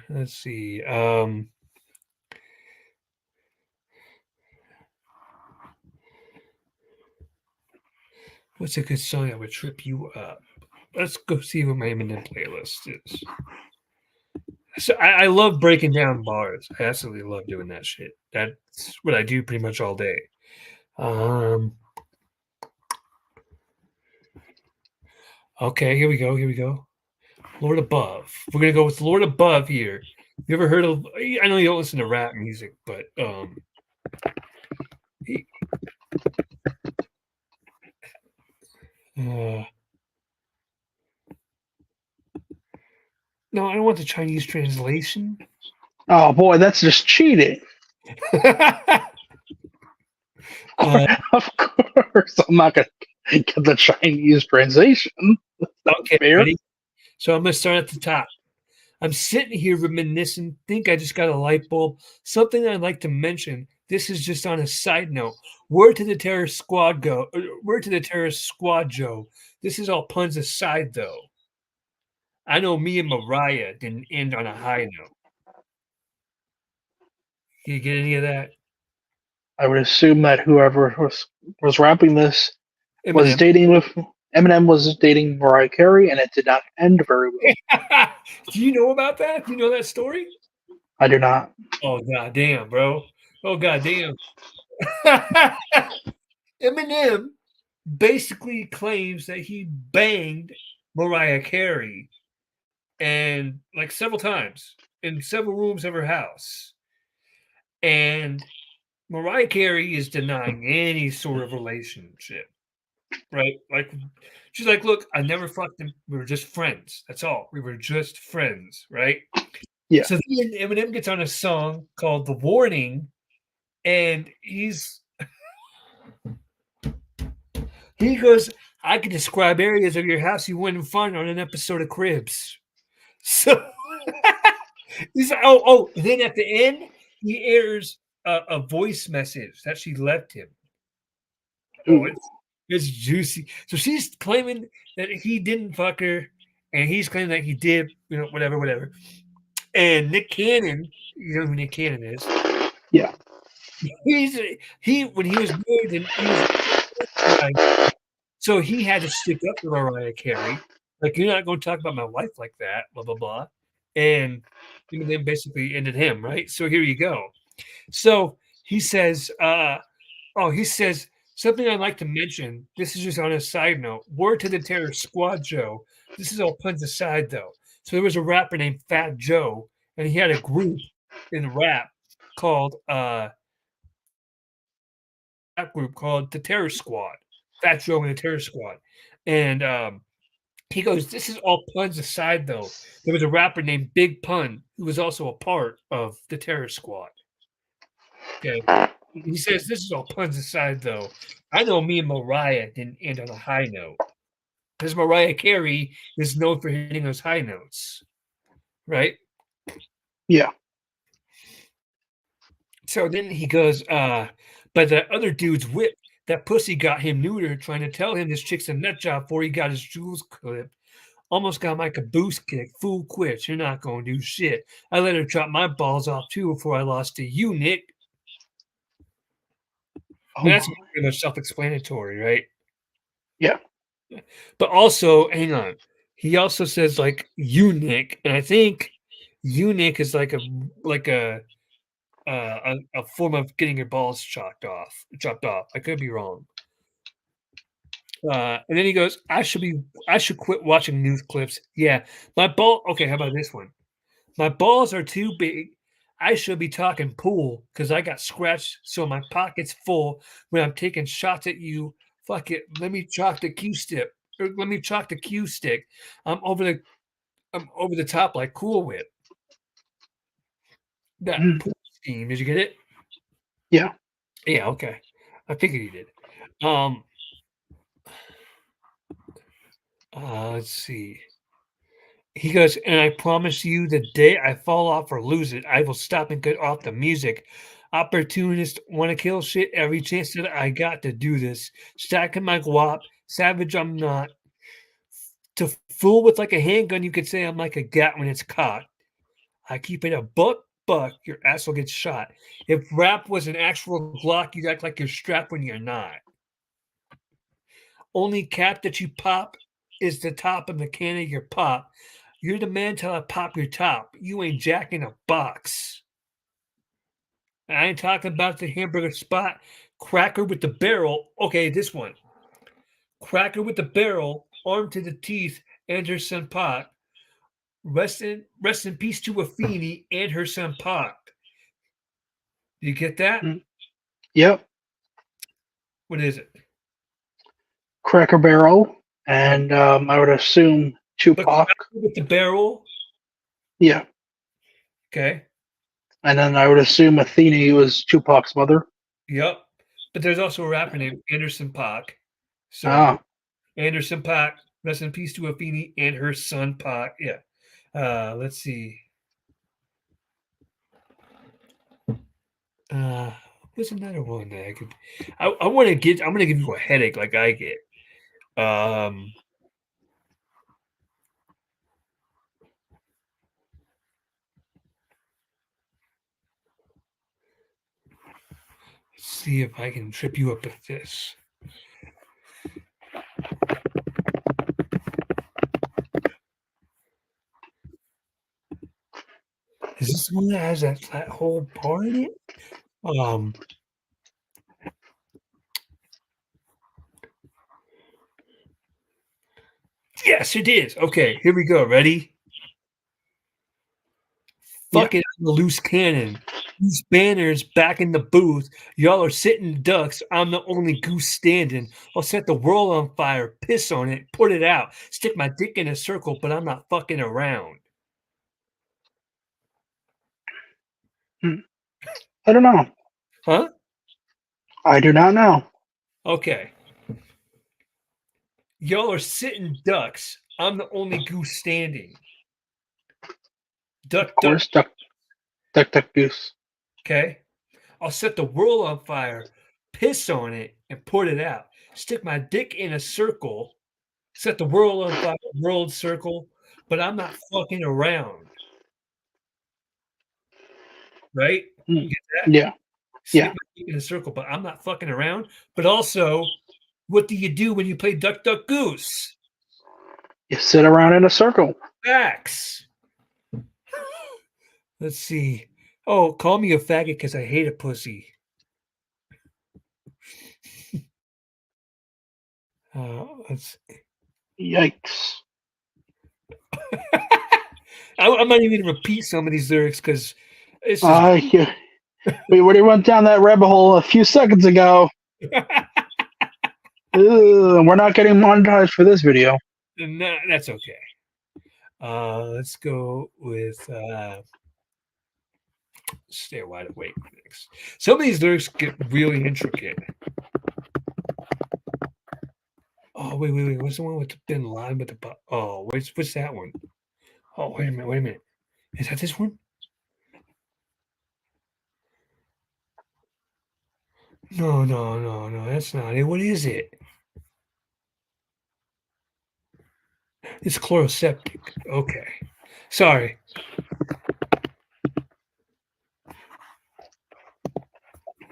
Let's see. What's a good song that would trip you up? Let's go see what my Eminem playlist is. So I love breaking down bars. I absolutely love doing that shit. That's what I do pretty much all day. Okay, here we go. Here we go. Lord Above. We're gonna go with Lord Above here. You ever heard of? I know you don't listen to rap music, but no, I don't want the Chinese translation. Oh boy, that's just cheating. Of course, I'm not gonna get the Chinese translation. Okay, fair. ready? So I'm gonna start at the top. I'm sitting here reminiscing, think I just got a light bulb. Something I'd like to mention. This is just on a side note. Word to the terrorist squad, go. Word to the terrorist squad, Joe. This is all puns aside, though. I know me and Mariah didn't end on a high note. Can you get any of that? I would assume that whoever was rapping this was Eminem. dating with Eminem was dating Mariah Carey, and it did not end very well. Do you know about that? Do you know that story? I do not. Oh goddamn, bro. Oh goddamn. Eminem basically claims that he banged Mariah Carey and like several times in several rooms of her house. And Mariah Carey is denying any sort of relationship. Right? Like she's like, look, I never fucked him. We were just friends. That's all. We were just friends, right? Yeah. So then Eminem gets on a song called The Warning, and he goes, I can describe areas of your house you wouldn't find on an episode of Cribs. So he's like, then at the end, he airs a voice message that she left him. Oh, it's juicy. So she's claiming that he didn't fuck her, and he's claiming that he did, whatever. And Nick Cannon, you know who Nick Cannon is? Yeah. He when he was married, and so he had to stick up for Mariah Carey. Like, you're not going to talk about my wife like that, blah blah blah, and then basically ended him, right? So here you go. So he says, Oh, he says something I'd like to mention. This is just on a side note. Word to the Terror Squad, Joe. This is all puns aside, though. So there was a rapper named Fat Joe, and he had a group in rap called the Terror Squad. Fat Joe and the Terror Squad, and he goes, "This is all puns aside, though. There was a rapper named Big Pun who was also a part of the Terror Squad." Okay. He says, "This is all puns aside, though. I know me and Mariah didn't end on a high note because Mariah Carey is known for hitting those high notes, right?" Yeah. So then he goes, but that other dude's whip, that pussy got him neutered, trying to tell him this chick's a nut job before he got his jewels clipped. Almost got my caboose kicked. Fool quits. You're not going to do shit. I let her drop my balls off too before I lost to you, Nick. Oh, That's pretty much self-explanatory, right? yeah. But also, hang on. He also says like eunuch, and I think eunuch is like a form of getting your balls chopped off. I could be wrong. And then he goes, I should quit watching news clips. Yeah, my ball. Okay, how about this one? My balls are too big. I should be talking pool because I got scratched, so my pocket's full when I'm taking shots at you. Fuck it. Let me chalk the Q stick. Or let me chalk the Q stick. I'm over the top like Cool Whip. That pool scheme. Did you get it? Yeah. Yeah, okay. I figured you did. Let's see. He goes, and I promise you the day I fall off or lose it, I will stop and cut off the music. Opportunist want to kill shit every chance that I got to do this. Stacking my guap, savage I'm not. To fool with like a handgun, you could say I'm like a gat when it's caught. I keep it a buck, your ass will get shot. If rap was an actual Glock, you'd act like you're strapped when you're not. Only cap that you pop is the top of the can of your pop. You're the man till I pop your top. You ain't jacking a box. I ain't talking about the hamburger spot. Cracker with the barrel. Okay, this one. Cracker with the barrel, armed to the teeth, and her son Pot. Rest in peace to Afeni and her son Pot. You get that? Yep. What is it? Cracker Barrel, and I would assume But Tupac. Cracker with the barrel. Yeah. Okay. And then I would assume Athene was Tupac's mother. Yep. But there's also a rapper named Anderson Paak. So Anderson Paak, rest in peace to Afeni and her son Paak. Yeah. Let's see. What's another one that I could? I want to get. I'm going to give you a headache like I get. Let's see if I can trip you up with this. Is this one that has that flat hole part in it? Yes, it is. Okay, here we go. Ready? Fucking I'm a loose cannon. Loose banners back in the booth. Y'all are sitting ducks. I'm the only goose standing. I'll set the world on fire. Piss on it. Put it out. Stick my dick in a circle, but I'm not fucking around. I don't know. Huh? I do not know. Okay. Y'all are sitting ducks. I'm the only goose standing. Duck, Of course, duck. duck, goose. Okay. I'll set the world on fire, piss on it, and put it out. Stick my dick in a circle, set the world on fire, world circle, but I'm not fucking around. Right? You get that? Yeah. Stick my dick in a circle, but I'm not fucking around. But also, what do you do when you play Duck, Duck, Goose? You sit around in a circle. Facts. Let's see. Oh, call me a faggot because I hate a pussy. Let's. Yikes. I might even repeat some of these lyrics because this is. Yeah. We already went down that rabbit hole a few seconds ago. We're not getting monetized for this video. No, that's okay. Let's go with Stay Wide Awake next. Some of these lyrics get really intricate. Oh, wait. What's the one with the thin line with the... Oh, what's that one? Oh, wait a minute. Is that this one? No. That's not it. What is it? It's chloroseptic. Okay. Sorry.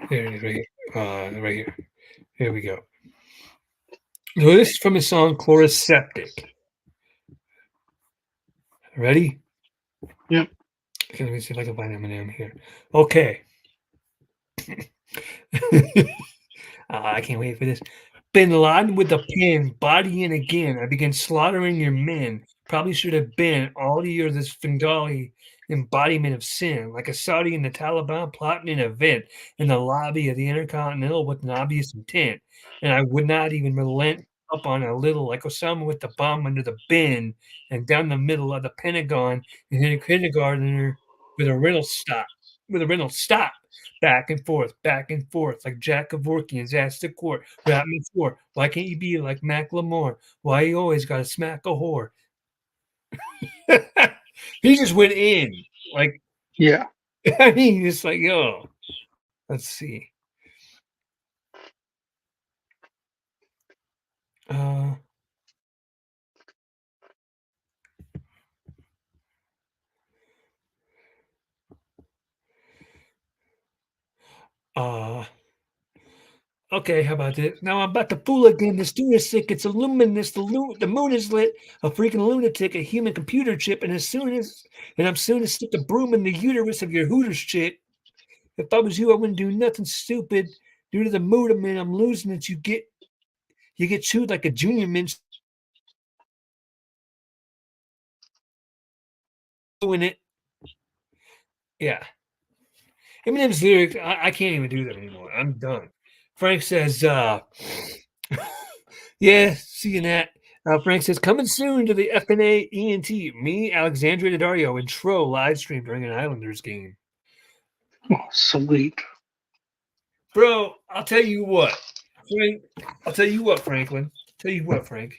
There it is, right here. Right here. Here we go. So this is from the song Chloroseptic. Ready? Yep. Okay, let me see if I can find Eminem here. Okay. I can't wait for this. Bin Laden with a pin, body in again. I began slaughtering your men. Probably should have been all year this Bengali embodiment of sin, like a Saudi and the Taliban plotting an event in the lobby of the Intercontinental with an obvious intent. And I would not even relent up on a little, like Osama with the bomb under the bin and down the middle of the Pentagon and hit a kindergartner with a rental stop. Back and forth, like Jack Kevorkian's asked the court. What happened before? Why can't you be like Mac Lamore? Why you always got to smack a whore? He just went in. Like, yeah. I mean, it's like, yo, let's see. Okay, how about this? Now I'm about to fool again. The student is sick. It's luminous. The moon is lit. A freaking lunatic, a human computer chip, and I'm soon to stick the broom in the uterus of your Hooters chick. If I was you, I wouldn't do nothing stupid. Due to the mood I'm in, I'm losing it. You get chewed like a junior mint. Doing it. Yeah. Eminem's lyrics, I can't even do that anymore. I'm done. Frank says, yeah, seeing that. Frank says, coming soon to the FNA ENT. Me, Alexandria Daddario, and Tro live stream during an Islanders game. Oh, sweet. Bro, I'll tell you what. Frank. Franklin. Tell you what, Frank.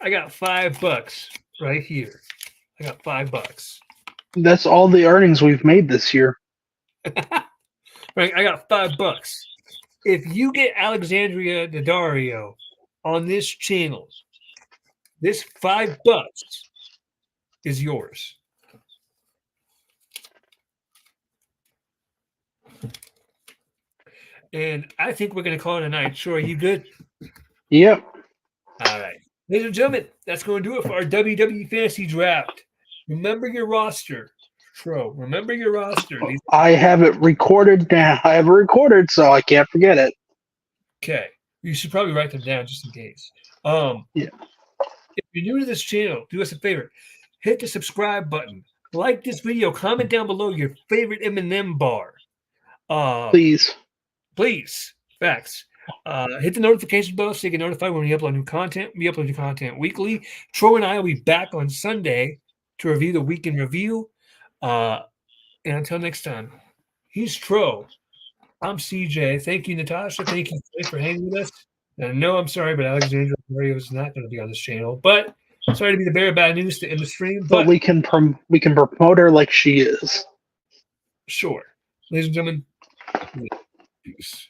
I got $5 right here. I got $5. That's all the earnings we've made this year. Frank, I got $5. If you get Alexandria Daddario on this channel, this $5 is yours. And I think we're going to call it a night. Sure, are you good? Yep. All right. Ladies and gentlemen, that's going to do it for our WWE Fantasy Draft. Remember your roster. Tro, remember your roster. I have it recorded now. I have it recorded, so I can't forget it. Okay. You should probably write them down just in case. Yeah. If you're new to this channel, do us a favor. Hit the subscribe button. Like this video. Comment down below your favorite M&M bar. Please. Facts. Hit the notification bell so you get notified when we upload new content. We upload new content weekly. Tro and I will be back on Sunday to review the week in review. And until next time, he's Tro. I'm CJ. Thank you, Natasha. Thank you for hanging with us. And no, I'm sorry, but Alexandra Mario is not going to be on this channel. But sorry to be the bearer of bad news to end the stream. But we can promote her like she is. Sure. Ladies and gentlemen, peace.